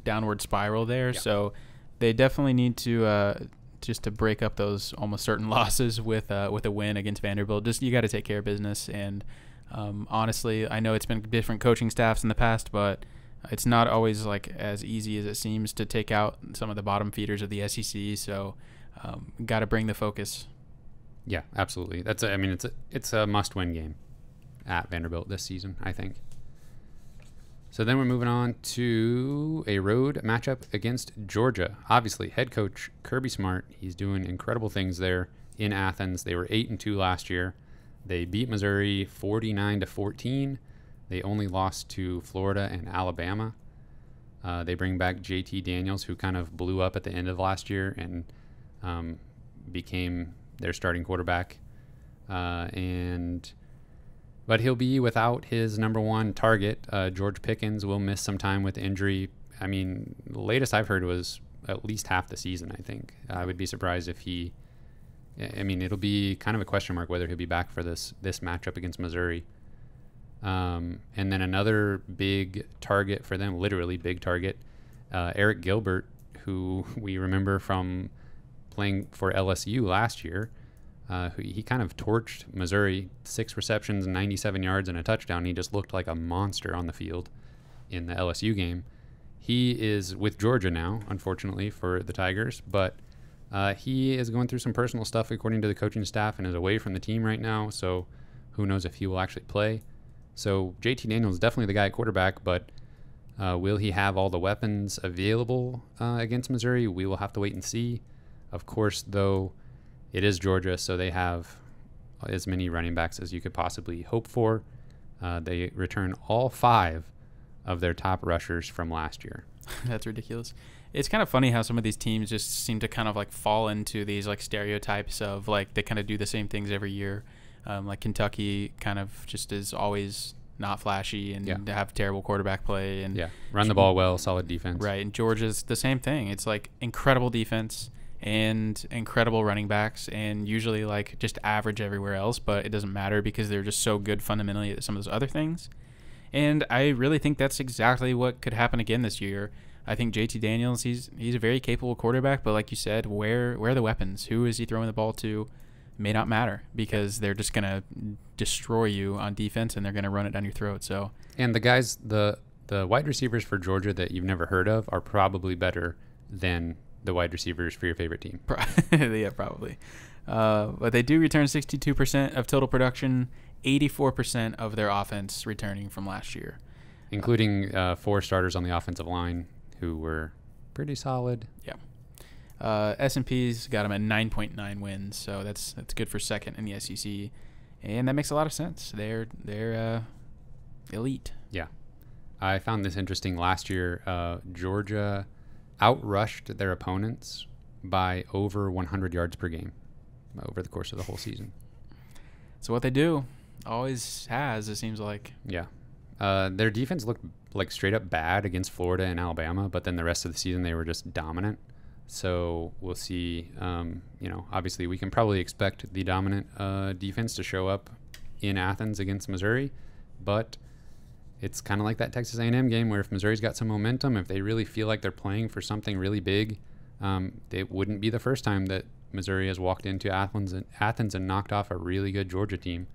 downward spiral there. Yeah. So they definitely need to just to break up those almost certain losses with a win against Vanderbilt. Just you got to take care of business. And honestly, I know it's been different coaching staffs in the past, but it's not always like as easy as it seems to take out some of the bottom feeders of the SEC. So got to bring the focus. Yeah, absolutely. It's a must-win game at Vanderbilt this season, I think. So then we're moving on to a road matchup against Georgia. Obviously, head coach Kirby Smart, he's doing incredible things there in Athens. They were 8-2 last year. They beat Missouri 49-14. They only lost to Florida and Alabama. They bring back JT Daniels, who kind of blew up at the end of last year and became their starting quarterback. But he'll be without his number one target. George Pickens will miss some time with injury. I mean, the latest I've heard was at least half the season, I think. I would be surprised if it'll be kind of a question mark whether he'll be back for this matchup against Missouri. And then another big target for them, literally big target, Eric Gilbert, who we remember from playing for LSU last year. He kind of torched Missouri, 6 receptions, 97 yards, and a touchdown. He just looked like a monster on the field in the LSU game. He is with Georgia now, unfortunately, for the Tigers, but he is going through some personal stuff according to the coaching staff and is away from the team right now, so who knows if he will actually play. So JT Daniels is definitely the guy at quarterback, but will he have all the weapons available against Missouri? We will have to wait and see. Of course, though, it is Georgia, so they have as many running backs as you could possibly hope for. They return all 5 of their top rushers from last year. That's ridiculous. It's kind of funny how some of these teams just seem to kind of like fall into these like stereotypes of like they kind of do the same things every year. Like Kentucky kind of just is always not flashy and have terrible quarterback play. And run the ball well, solid defense. Right, and Georgia's the same thing. It's like incredible defense and incredible running backs, and usually like just average everywhere else, but it doesn't matter because they're just so good fundamentally at some of those other things. And I really think that's exactly what could happen again this year. I think JT Daniels, he's a very capable quarterback, but like you said, where are the weapons? Who is he throwing the ball to? May not matter because they're just gonna destroy you on defense and they're gonna run it down your throat. So and the guys, the wide receivers for Georgia that you've never heard of are probably better than the wide receivers for your favorite team. Yeah, probably. But they do return 62% of total production, 84% of their offense returning from last year. Including 4 starters on the offensive line who were pretty solid. Yeah. S&P's got them at 9.9 wins, so that's good for second in the SEC. And that makes a lot of sense. They're elite. Yeah. I found this interesting. Last year, Georgia outrushed their opponents by over 100 yards per game over the course of the whole season. So what they do always has, it seems like. Yeah. Their defense looked like straight up bad against Florida and Alabama, but then the rest of the season they were just dominant. So we'll see. Obviously we can probably expect the dominant defense to show up in Athens against Missouri, but it's kind of like that Texas A&M game where if Missouri's got some momentum, if they really feel like they're playing for something really big, it wouldn't be the first time that Missouri has walked into Athens and knocked off a really good Georgia team.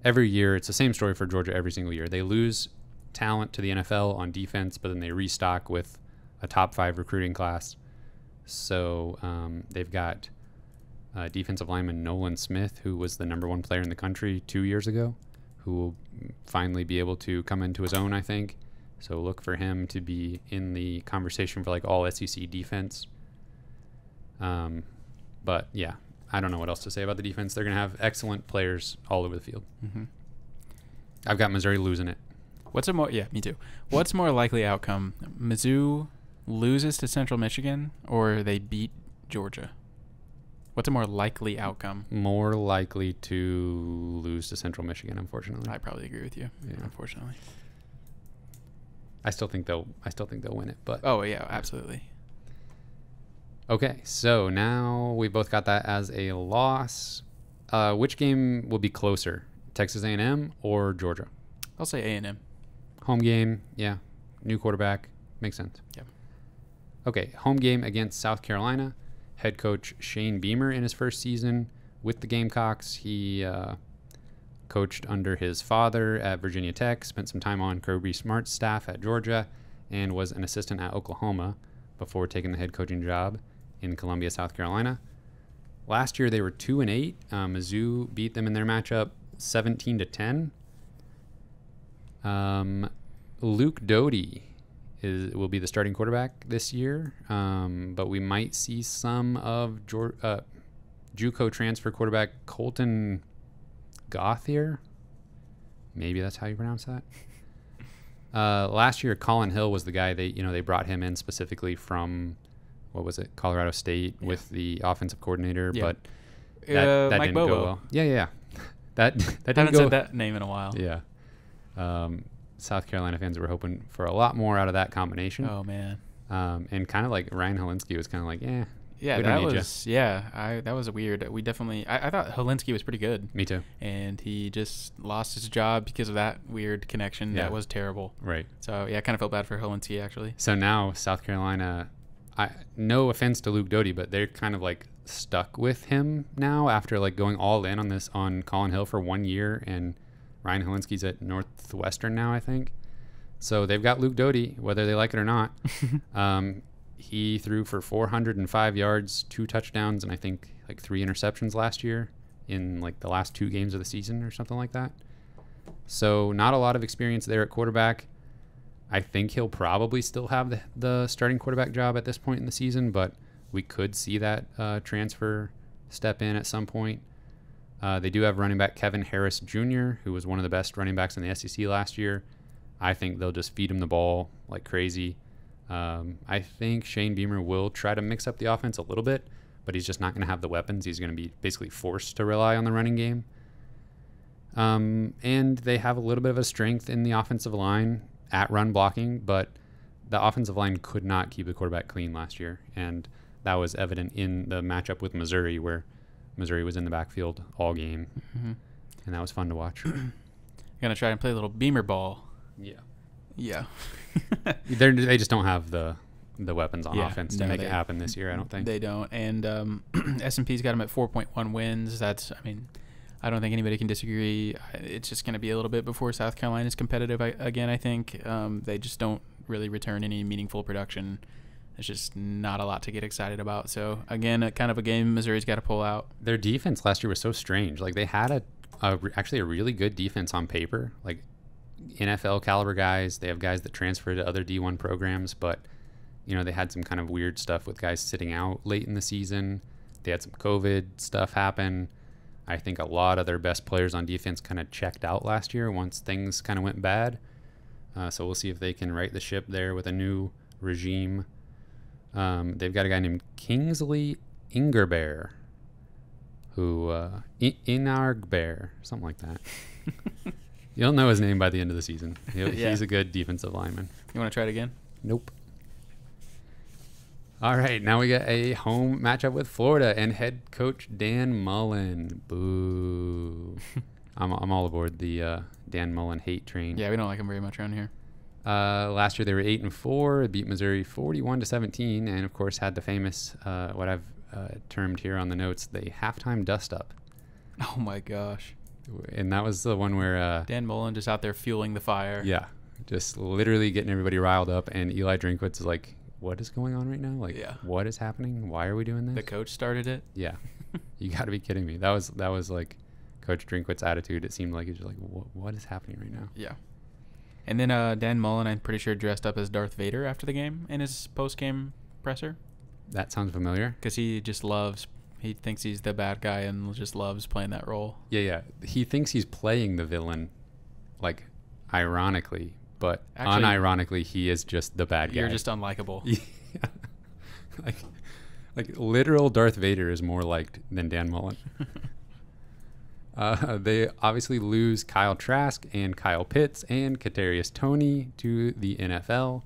Every year, it's the same story for Georgia every single year. They lose talent to the NFL on defense, but then they restock with a top 5 recruiting class. So they've got defensive lineman Nolan Smith, who was the number 1 player in the country 2 years ago, who will finally be able to come into his own, I think. So look for him to be in the conversation for like all SEC defense. But yeah, I don't know what else to say about the defense. They're going to have excellent players all over the field. Mm-hmm. I've got Missouri losing it. Me too. What's more likely outcome? Mizzou loses to Central Michigan or they beat Georgia? What's a more likely outcome? More likely to lose to Central Michigan, unfortunately. I probably agree with you. Yeah. Unfortunately. I still think they'll win it, but oh yeah, absolutely. Okay, so now we both got that as a loss. Which game will be closer, Texas A&M or Georgia? I'll say A&M. Home game, yeah. New quarterback, makes sense. Yeah. Okay, home game against South Carolina. Head coach Shane Beamer in his first season with the Gamecocks. He coached under his father at Virginia Tech, spent some time on Kirby Smart's staff at Georgia, and was an assistant at Oklahoma before taking the head coaching job in Columbia, South Carolina. Last year they were 2-8. Mizzou beat them in their matchup 17-10. Luke Doty will be the starting quarterback this year, but we might see some of JUCO transfer quarterback Colton Gauthier. Maybe that's how you pronounce that. Last year, Colin Hill was the guy they brought him in specifically from, what was it, Colorado State with the offensive coordinator, but that Mike didn't Bobo. go well. Yeah. That didn't haven't go. said that name in a while. Yeah. South Carolina fans were hoping for a lot more out of that combination. Oh man. And kind of like Ryan Helinski was kind of like, yeah, that was weird. I thought Helinski was pretty good. Me too. And he just lost his job because of that weird connection. Yeah. That was terrible. Right. So yeah, I kind of felt bad for Helinski actually. So now South Carolina, no offense to Luke Doty, but they're kind of like stuck with him now after like going all in on Colin Hill for 1 year, and Ryan Helinski's at Northwestern now, I think. So they've got Luke Doty, whether they like it or not. He threw for 405 yards, 2 touchdowns, and I think like 3 interceptions last year in like the last 2 games of the season or something like that. So not a lot of experience there at quarterback. I think he'll probably still have the starting quarterback job at this point in the season, but we could see that transfer step in at some point. They do have running back Kevin Harris Jr., who was one of the best running backs in the SEC last year. I think they'll just feed him the ball like crazy. I think Shane Beamer will try to mix up the offense a little bit, but he's just not going to have the weapons. He's going to be basically forced to rely on the running game. And they have a little bit of a strength in the offensive line at run blocking, but the offensive line could not keep the quarterback clean last year, and that was evident in the matchup with Missouri, where Missouri was in the backfield all game, and that was fun to watch. You're going to try and play a little Beamer ball. Yeah. They just don't have the weapons on offense to make it happen this year, I don't think. They don't. And S&P's got them at 4.1 wins. I don't think anybody can disagree. It's just going to be a little bit before South Carolina's competitive again, I think. They just don't really return any meaningful production. It's just not a lot to get excited about. So, again, kind of a game Missouri's got to pull out. Their defense last year was so strange. Like, they had actually a really good defense on paper. Like, NFL caliber guys. They have guys that transfer to other D1 programs, but, they had some kind of weird stuff with guys sitting out late in the season. They had some COVID stuff happen. I think a lot of their best players on defense kind of checked out last year once things kind of went bad. So we'll see if they can right the ship there with a new regime. They've got a guy named Kingsley Ingerbear, who Inargbear, something like that. You'll know his name by the end of the season. He's a good defensive lineman. You want to try it again? Nope. All right, now we got a home matchup with Florida and head coach Dan Mullen. Boo. I'm all aboard the Dan Mullen hate train. Yeah, we don't like him very much around here. Last year they were 8-4. It beat Missouri 41-17, and of course had the famous what I've termed here on the notes the halftime dust up. Oh my gosh! And that was the one where Dan Mullen just out there fueling the fire. Yeah, just literally getting everybody riled up, and Eli Drinkwitz is like, what is going on right now? Like, what is happening? Why are we doing this? The coach started it? Yeah. You got to be kidding me. That was like Coach Drinkwitz's attitude. It seemed like he was like, what is happening right now? Yeah. And then Dan Mullen, I'm pretty sure, dressed up as Darth Vader after the game in his post-game presser. That sounds familiar. Because he thinks he's the bad guy and just loves playing that role. Yeah. He thinks he's playing the villain, like, ironically, but Actually, unironically, he is just the bad guy. You're just unlikable. Yeah. Like literal Darth Vader is more liked than Dan Mullen. They obviously lose Kyle Trask and Kyle Pitts and Kadarius Toney to the NFL.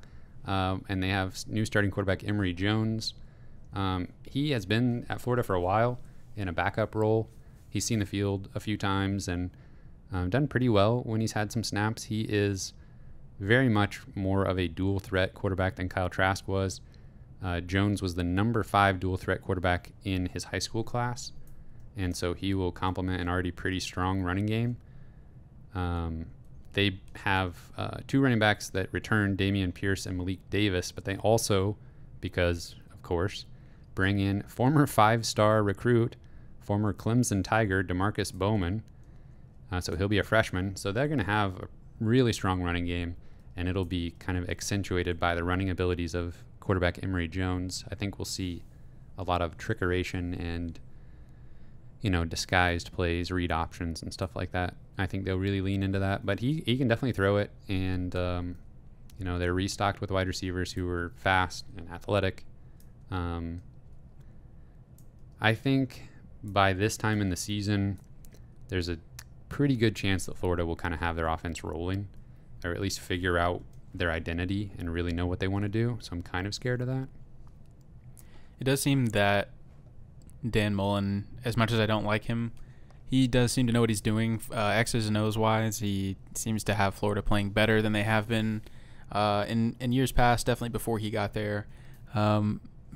And they have new starting quarterback Emery Jones. He has been at Florida for a while in a backup role. He's seen the field a few times and done pretty well when he's had some snaps. He is very much more of a dual threat quarterback than Kyle Trask was. Jones was the number 5 dual threat quarterback in his high school class, and so he will complement an already pretty strong running game. They have 2 running backs that return, Damian Pierce and Malik Davis, but they also, because of course, bring in former 5-star recruit, former Clemson Tiger DeMarcus Bowman. So he'll be a freshman. So they're going to have a really strong running game, and it'll be kind of accentuated by the running abilities of quarterback Emery Jones. I think we'll see a lot of trickeration and, disguised plays, read options, and stuff like that. I think they'll really lean into that. But he can definitely throw it, and, they're restocked with wide receivers who are fast and athletic. I think by this time in the season, there's a pretty good chance that Florida will kind of have their offense rolling, or at least figure out their identity and really know what they want to do. So I'm kind of scared of that. It does seem that Dan Mullen, as much as I don't like him, he does seem to know what he's doing. X's and O's wise, he seems to have Florida playing better than they have been in years past, definitely before he got there.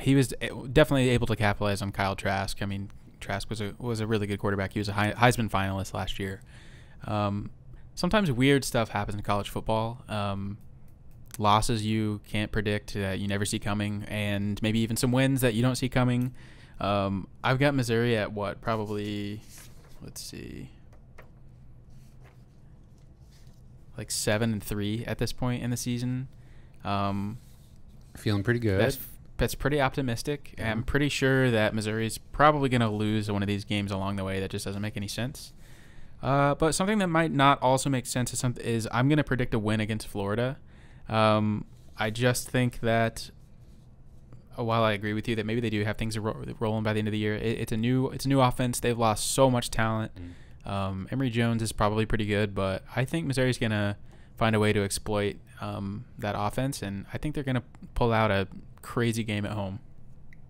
He was definitely able to capitalize on Kyle Trask. I mean, Trask was a really good quarterback. He was a Heisman finalist last year. Sometimes weird stuff happens in college football. Losses you can't predict, that you never see coming, and maybe even some wins that you don't see coming. I've got Missouri at probably, let's see, like 7-3 at this point in the season. Feeling pretty good. That's pretty optimistic. Yeah. I'm pretty sure that Missouri's probably going to lose one of these games along the way. That just doesn't make any sense. But something that might not also make sense is I'm going to predict a win against Florida. I just think that while I agree with you that maybe they do have things rolling by the end of the year, it's a new offense. They've lost so much talent. Emery Jones is probably pretty good, but I think Missouri's going to find a way to exploit that offense, and I think they're going to pull out a crazy game at home.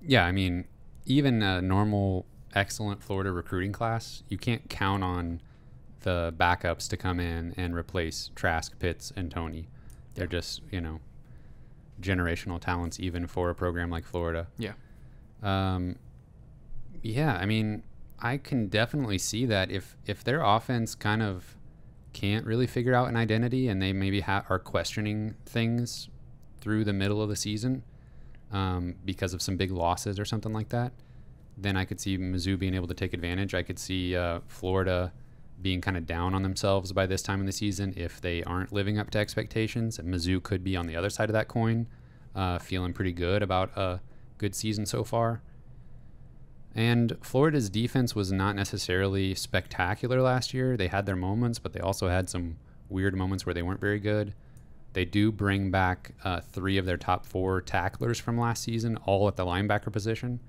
Yeah, I mean, even a normal, excellent Florida recruiting class, you can't count on the backups to come in and replace Trask, Pitts, and Toney. They're just, generational talents even for a program like Florida. Yeah. Yeah, I mean, I can definitely see that if their offense kind of can't really figure out an identity and they maybe are questioning things through the middle of the season because of some big losses or something like that, then I could see Mizzou being able to take advantage. I could see Florida being kind of down on themselves by this time in the season if they aren't living up to expectations. And Mizzou could be on the other side of that coin, feeling pretty good about a good season so far. And Florida's defense was not necessarily spectacular last year. They had their moments, but they also had some weird moments where they weren't very good. They do bring back 3 of their top 4 tacklers from last season, all at the linebacker position.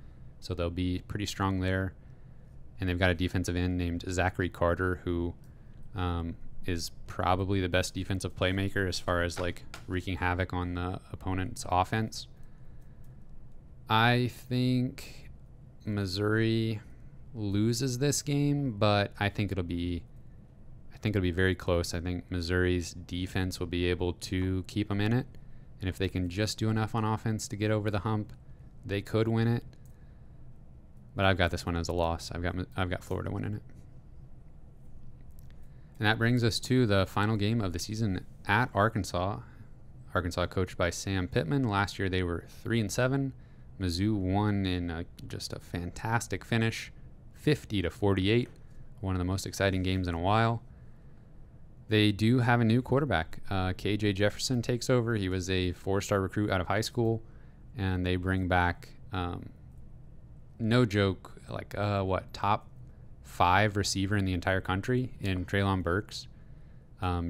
So they'll be pretty strong there. And they've got a defensive end named Zachary Carter, who is probably the best defensive playmaker as far as like wreaking havoc on the opponent's offense. I think Missouri loses this game, but I think it'll be very close. I think Missouri's defense will be able to keep them in it, and if they can just do enough on offense to get over the hump, they could win it. But I've got this one as a loss. I've got Florida winning it. And that brings us to the final game of the season at Arkansas. Arkansas coached by Sam Pittman. Last year they were 3-7. Mizzou won in just a fantastic finish, 50-48. One of the most exciting games in a while. They do have a new quarterback. KJ Jefferson takes over. He was a 4-star recruit out of high school, and they bring back, no joke, like top 5 receiver in the entire country in Treylon Burks.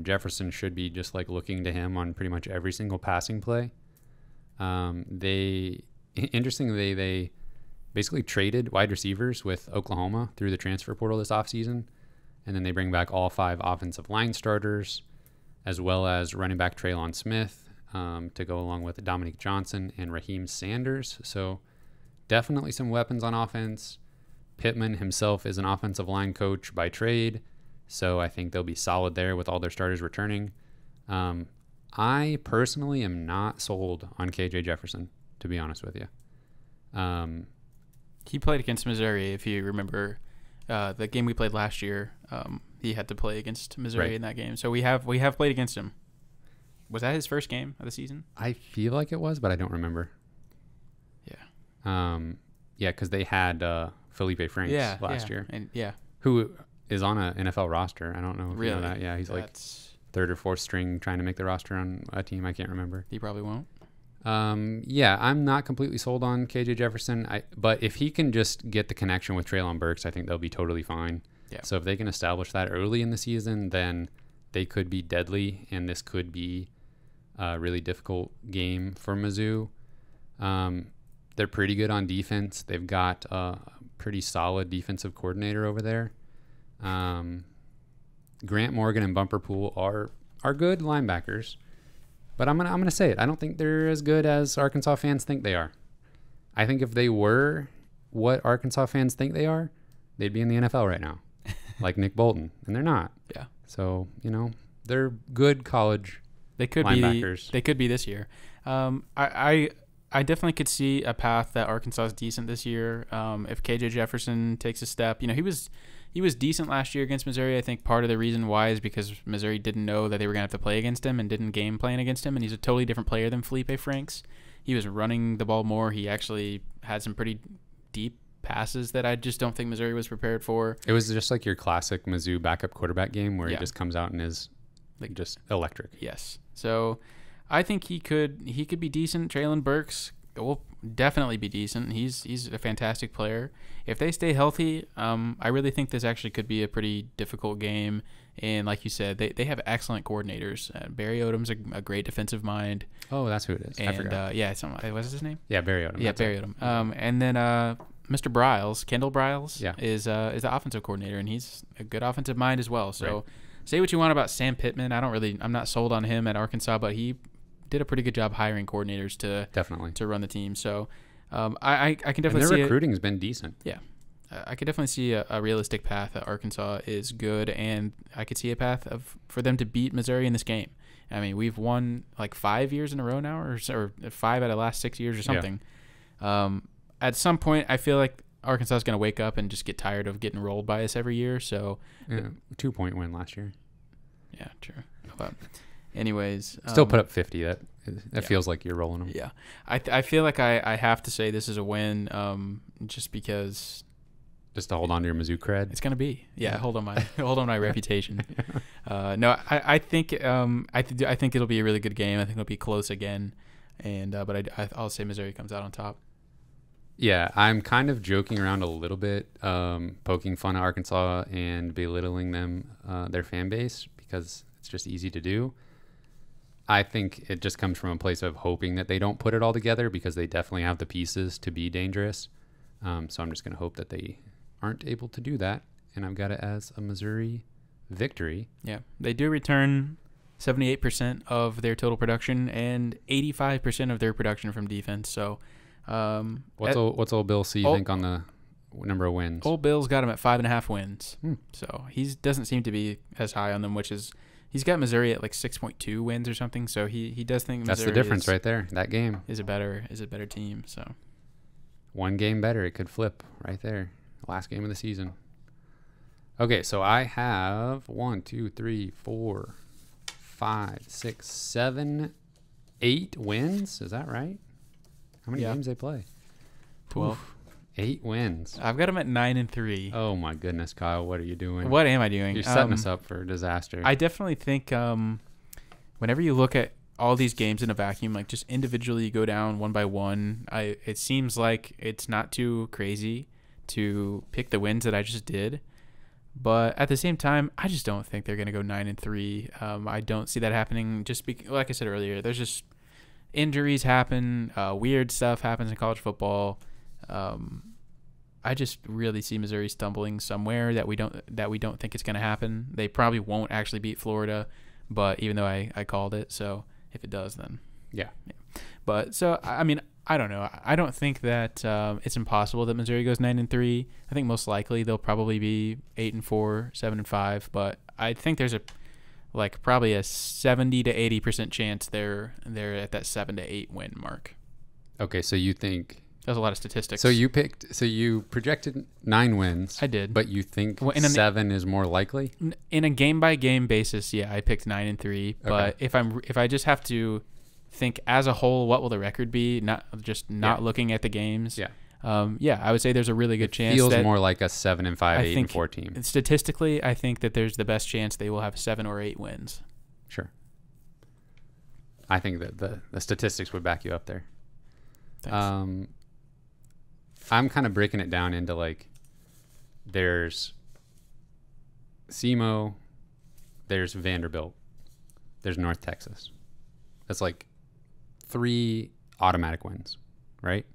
Jefferson should be just like looking to him on pretty much every single passing play. Interestingly, they basically traded wide receivers with Oklahoma through the transfer portal this offseason. And then they bring back all 5 offensive line starters, as well as running back Treylon Smith to go along with Dominique Johnson and Raheem Sanders. So definitely some weapons on offense. Pittman himself is an offensive line coach by trade, so I think they'll be solid there with all their starters returning. I personally am not sold on KJ Jefferson, to be honest with you. He played against Missouri, if you remember. The game we played last year, he had to play against Missouri in that game. So we have played against him. Was that his first game of the season? I feel like it was, but I don't remember. Yeah. Yeah, because they had Felipe Franks last year. And who is on an NFL roster. I don't know if really? You know that. Yeah, he's like 3rd or 4th string trying to make the roster on a team. I can't remember. He probably won't. Yeah, I'm not completely sold on KJ Jefferson. But if he can just get the connection with Treylon Burks, I think they'll be totally fine. Yeah. So if they can establish that early in the season, then they could be deadly, and this could be a really difficult game for Mizzou. They're pretty good on defense. They've got a pretty solid defensive coordinator over there. Grant Morgan and Bumper Pool are good linebackers. But I'm gonna say it. I don't think they're as good as Arkansas fans think they are. I think if they were what Arkansas fans think they are, they'd be in the NFL right now, like Nick Bolton, and they're not. Yeah. So they're good college. They could linebackers. They could be this year. I definitely could see a path that Arkansas is decent this year. If KJ Jefferson takes a step, he was decent last year against Missouri. I think part of the reason why is because Missouri didn't know that they were going to have to play against him and didn't game plan against him. And he's a totally different player than Felipe Franks. He was running the ball more. He actually had some pretty deep passes that I just don't think Missouri was prepared for. It was just like your classic Mizzou backup quarterback game where he just comes out and is like just electric. Yes. So I think he could be decent. Treylon Burks will definitely be decent. He's a fantastic player. If they stay healthy, I really think this actually could be a pretty difficult game. And like you said, they have excellent coordinators. Barry Odom's a great defensive mind. Oh, that's who it is. And, I forgot. What's his name? Yeah, Barry Odom. Yeah, Barry Odom. And then Mr. Briles, Kendall Briles, is the offensive coordinator, and he's a good offensive mind as well. So say what you want about Sam Pittman. I'm not sold on him at Arkansas, but he did a pretty good job hiring coordinators to run the team. So I can definitely see their recruiting's been decent. Yeah. I could definitely see a realistic path that Arkansas is good, and I could see a path for them to beat Missouri in this game. I mean, we've won like 5 years in a row now, or 5 out of the last 6 years or something. Yeah. At some point, I feel like Arkansas is going to wake up and just get tired of getting rolled by us every year. So, 2-point win last year. Yeah, true. But anyways, still put up 50. That feels like you're rolling them. Yeah, I feel like I have to say this is a win, just because. Just to hold on to your Mizzou cred. It's gonna be hold on my reputation. No, I think I think it'll be a really good game. I think it'll be close again, and but I'll say Missouri comes out on top. Yeah, I'm kind of joking around a little bit, poking fun at Arkansas and belittling them, their fan base, because it's just easy to do. I think it just comes from a place of hoping that they don't put it all together, because they definitely have the pieces to be dangerous. So I'm just going to hope that they aren't able to do that, and I've got it as a Missouri victory. Yeah, they do return 78% of their total production and 85% of their production from defense. So what's old Bill C think on the number of wins? Old Bill's got him at 5.5 wins. So he doesn't seem to be as high on them, which is he's got Missouri at like 6.2 wins or something. So he does think that's Missouri the difference right there. That game is a better team. So one game better, it could flip right there. Last game of the season. Okay, so I have 1, 2, 3, 4, 5, 6, 7, 8 wins. Is that right? How many games they play? 12. Oof. 8 wins. I've got them at 9-3. Oh my goodness, Kyle, what are you doing? What am I doing? You're setting us up for disaster. I definitely think whenever you look at all these games in a vacuum, like just individually you go down one by one, it seems like it's not too crazy to pick the wins that I just did. But at the same time, I just don't think they're going to go 9-3. I don't see that happening. Like I said earlier, there's just injuries happen, weird stuff happens in college football. I just really see Missouri stumbling somewhere that we don't think it's going to happen. They probably won't actually beat Florida, but even though I called it, so if it does, then yeah. But so I mean, I don't know. I don't think that it's impossible that Missouri goes 9-3. I think most likely they'll probably be 8-4, 7-5. But I think there's probably a 70 to 80% chance they're at that 7 to 8 win mark. Okay, so you think that's a lot of statistics. So you projected 9 wins. I did, but you think 7 is more likely? In a game by game basis, yeah, I picked 9-3. But if I just have to think as a whole, what will the record be? Not looking at the games. Yeah. I would say there's a really good chance. Feels more like a 7-5, 8-4 team. Statistically, I think that there's the best chance they will have 7 or 8 wins. Sure. I think that the statistics would back you up there. Thanks. I'm kind of breaking it down into there's SEMO, there's Vanderbilt, there's North Texas. That's 3 automatic wins, right?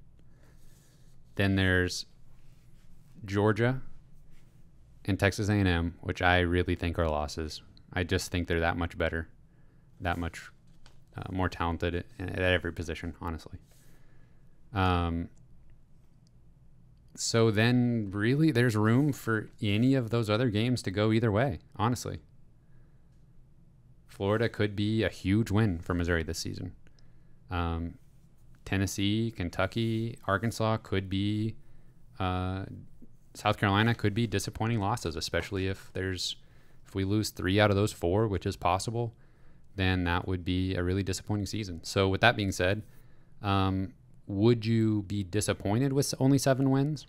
Then there's Georgia and Texas A&M, which I really think are losses. I just think they're that much better, that much more talented at every position, honestly. So then really there's room for any of those other games to go either way, honestly. Florida could be a huge win for Missouri this season. Tennessee, Kentucky, Arkansas could be, South Carolina could be disappointing losses, especially if we lose 3 out of those 4, which is possible, then that would be a really disappointing season. So with that being said, would you be disappointed with only 7 wins?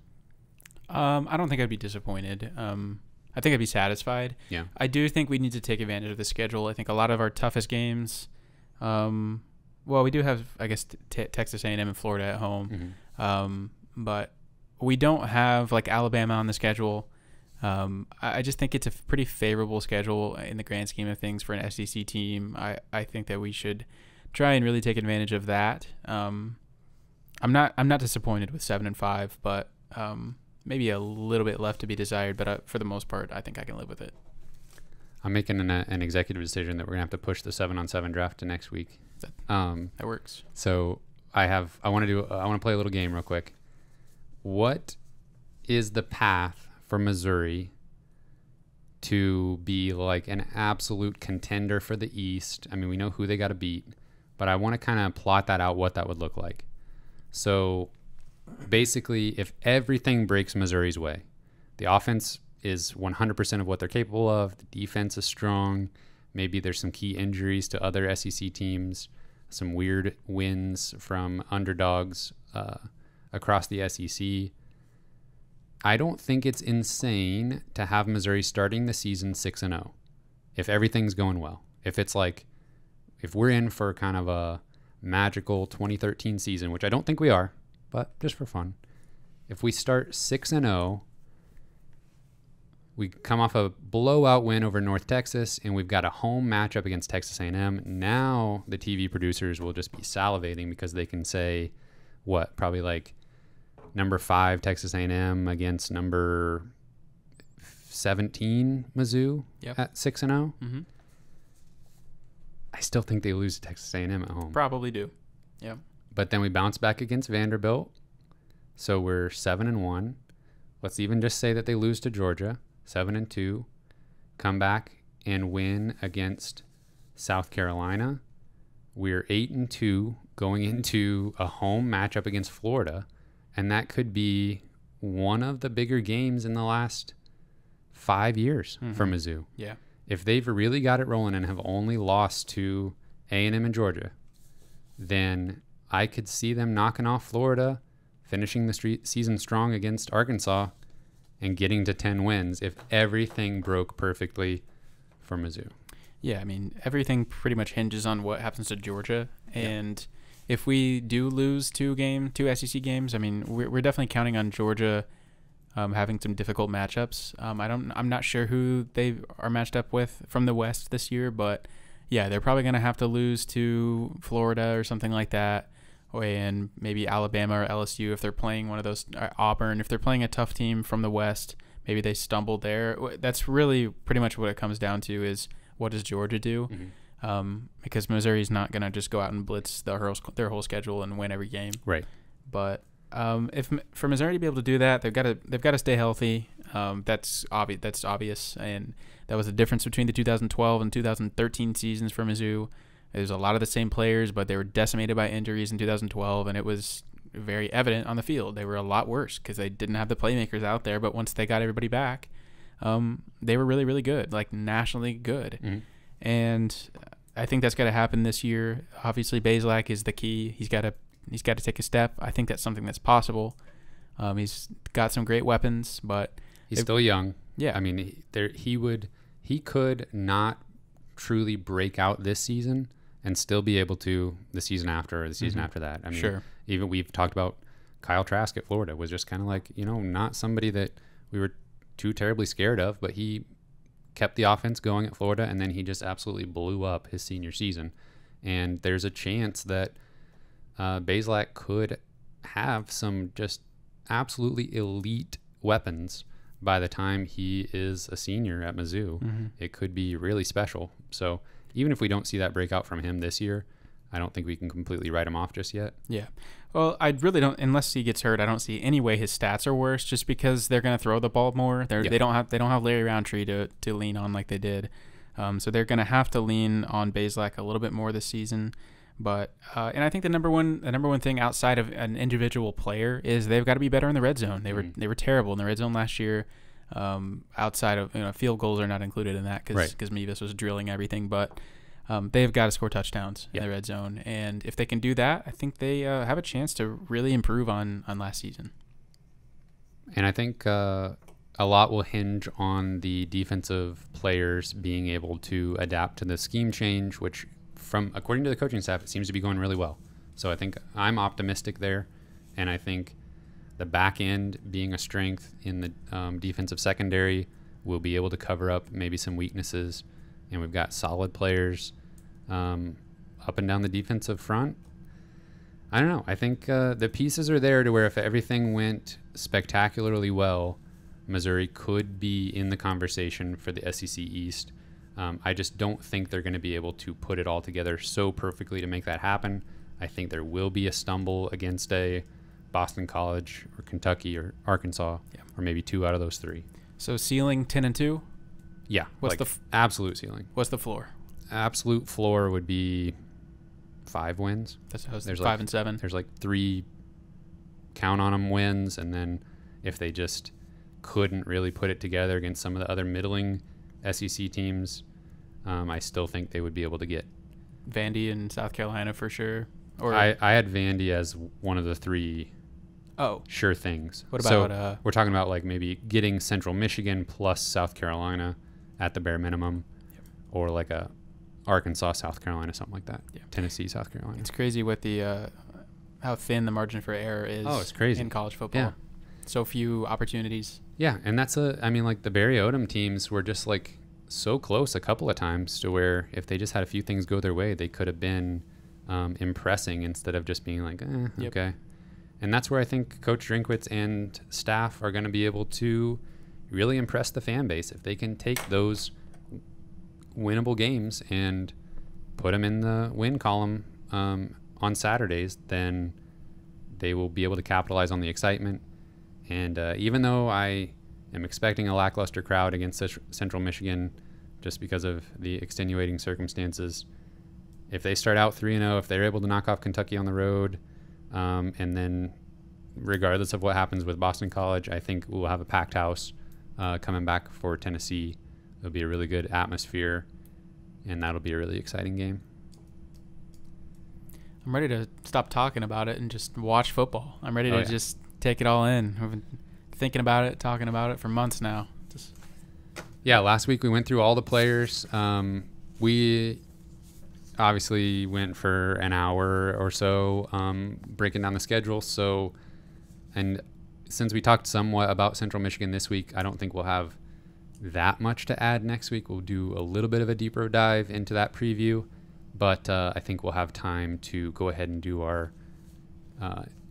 I don't think I'd be disappointed. I think I'd be satisfied. Yeah. I do think we need to take advantage of the schedule. I think a lot of our toughest games, we do have, I guess, Texas A&M and Florida at home, but we don't have Alabama on the schedule. I just think it's a pretty favorable schedule in the grand scheme of things for an SEC team. I think that we should try and really take advantage of that. I'm not disappointed with 7-5, but maybe a little bit left to be desired. But for the most part, I think I can live with it. I'm making an executive decision that we're gonna have to push the 7-on-7 draft to next week. That works. So I want to play a little game real quick. What is the path for Missouri to be an absolute contender for the East? I mean, we know who they got to beat, but I want to kind of plot that out, what that would look like. So basically, if everything breaks Missouri's way, the offense is 100% of what they're capable of, the defense is strong, maybe there's some key injuries to other SEC teams, some weird wins from underdogs across the SEC. I don't think it's insane to have Missouri starting the season 6-0 if everything's going well. If it's if we're in for kind of a magical 2013 season, which I don't think we are, but just for fun. If we start 6-0, we come off a blowout win over North Texas, and we've got a home matchup against Texas A&M. Now the TV producers will just be salivating because they can say, probably number 5 Texas A&M against number 17 Mizzou at 6-0. Mm-hmm. I still think they lose to Texas A&M at home. Probably do. Yeah. But then we bounce back against Vanderbilt. So we're 7-1. Let's even just say that they lose to Georgia, 7-2. Come back and win against South Carolina. We're 8-2 going into a home matchup against Florida. And that could be one of the bigger games in the last 5 years for Mizzou. Yeah. If they've really got it rolling and have only lost to A&M and Georgia, then I could see them knocking off Florida finishing the season strong against Arkansas and getting to 10 wins if everything broke perfectly for Mizzou. Yeah, I mean, everything pretty much hinges on what happens to Georgia. And if we do lose two SEC games, I mean, we're definitely counting on Georgia having some difficult matchups. I'm not sure who they are matched up with from the West this year, but yeah, they're probably going to have to lose to Florida or something like that, and maybe Alabama or LSU if they're playing one of those, Auburn. If they're playing a tough team from the West, maybe they stumbled there. That's really pretty much what it comes down to is what does Georgia do? Because Missouri's not going to just go out and blitz their whole schedule and win every game. Right. But if for Missouri to be able to do that, they've got to stay healthy. That's obvious, and that was the difference between the 2012 and 2013 seasons for Mizzou. There's a lot of the same players, but they were decimated by injuries in 2012, and it was very evident on the field. They were a lot worse because they didn't have the playmakers out there. But once they got everybody back, they were really, really good, like nationally good. And I think that's got to happen this year. Obviously, Bazelak is the key. He's got to take a step. I think that's something that's possible. He's got some great weapons, but he's still young. Yeah, I mean, he could not truly break out this season and still be able to the season after or the season after that. I mean, even we've talked about Kyle Trask at Florida was just kind of like, not somebody that we were too terribly scared of, but he kept the offense going at Florida, and then he just absolutely blew up his senior season. And there's a chance that Bazelak could have some just absolutely elite weapons by the time he is a senior at Mizzou. It could be really special. So even if we don't see that breakout from him this year, I don't think we can completely write him off just yet. Yeah. Well, I really don't, unless he gets hurt, I don't see any way his stats are worse just because they're going to throw the ball more. They don't have Larry Roundtree to lean on like they did. So they're going to have to lean on Bazelak a little bit more this season. But and I think the number one thing outside of an individual player is they've got to be better in the red zone. They were terrible in the red zone last year. Outside of field goals are not included in that because Mevis was drilling everything, but they've got to score touchdowns in the red zone, and if they can do that, I think they have a chance to really improve on last season. And I think a lot will hinge on the defensive players being able to adapt to the scheme change, which according to the coaching staff, it seems to be going really well. So I think I'm optimistic there, and I think the back end being a strength in the defensive secondary will be able to cover up maybe some weaknesses, and we've got solid players up and down the defensive front. I don't know. I think the pieces are there to where if everything went spectacularly well, Missouri could be in the conversation for the SEC East. I just don't think they're going to be able to put it all together so perfectly to make that happen. I think there will be a stumble against a Boston College or Kentucky or Arkansas, or maybe two out of those three. So ceiling 10-2? Yeah. What's the absolute ceiling? What's the floor? Absolute floor would be 5 wins. There's 5 and 7. There's like 3 count on them wins, and then if they just couldn't really put it together against some of the other middling SEC teams, I still think they would be able to get Vandy in South Carolina for sure. Or I had Vandy as one of the 3 sure things. What about so we're talking about like maybe getting Central Michigan plus South Carolina at the bare minimum, or like a Arkansas, South Carolina, something like that. Tennessee, South Carolina. It's crazy what the how thin the margin for error is. Oh, it's crazy in college football. So few opportunities. Yeah, and that's like the Barry Odom teams were just like so close a couple of times to where if they just had a few things go their way, they could have been impressing instead of just being like, okay. And that's where I think Coach Drinkwitz and staff are going to be able to really impress the fan base. If they can take those winnable games and put them in the win column on Saturdays, then they will be able to capitalize on the excitement. And even though I am expecting a lackluster crowd against Central Michigan just because of the extenuating circumstances, if they start out 3-0, if they're able to knock off Kentucky on the road, and then regardless of what happens with Boston College, I think we'll have a packed house coming back for Tennessee. It'll be a really good atmosphere, and that'll be a really exciting game. I'm ready to stop talking about it and just watch football. I'm ready to just take it all in. I've been thinking about it, talking about it for months now. Yeah, last week we went through all the players. We obviously went for an hour or so breaking down the schedule. So, and since we talked somewhat about Central Michigan this week, I don't think we'll have that much to add next week. We'll do a little bit of a deeper dive into that preview, but I think we'll have time to go ahead and do our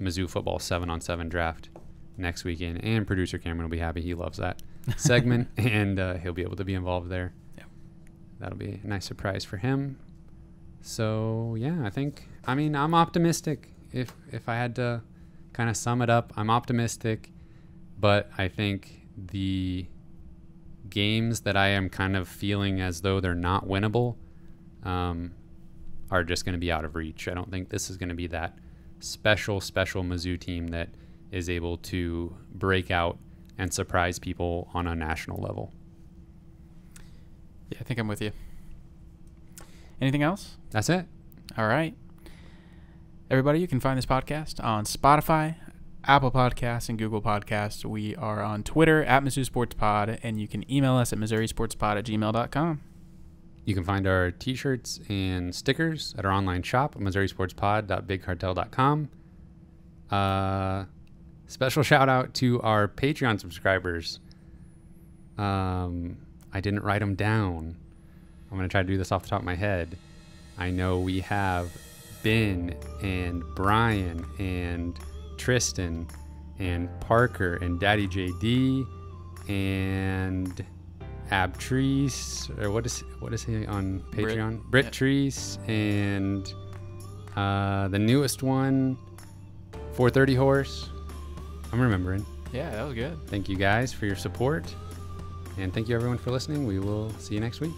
Mizzou football 7-on-7 draft next weekend. And producer Cameron will be happy. He loves that segment, and he'll be able to be involved there. Yeah. That'll be a nice surprise for him. So, yeah, I'm optimistic. If I had to kind of sum it up, I'm optimistic, but I think the games that I am kind of feeling as though they're not winnable are just going to be out of reach. I don't think this is going to be that special Mizzou team that is able to break out and surprise people on a national level. Yeah, I think I'm with you. Anything else? That's it. All right. Everybody, you can find this podcast on Spotify, Apple Podcasts, and Google Podcasts. We are on Twitter at Mizzou Sports Pod, and you can email us at MissouriSportsPod@gmail.com. You can find our t-shirts and stickers at our online shop, MissouriSportsPod.BigCartel.com. Special shout out to our Patreon subscribers. I didn't write them down. I'm going to try to do this off the top of my head. I know we have Ben and Brian and Tristan and Parker and Daddy JD and Abtreese, or what is he on Patreon? Britt Treese, and the newest one, 430 Horse. I'm remembering. Yeah, that was good. Thank you guys for your support, and thank you everyone for listening. We will see you next week.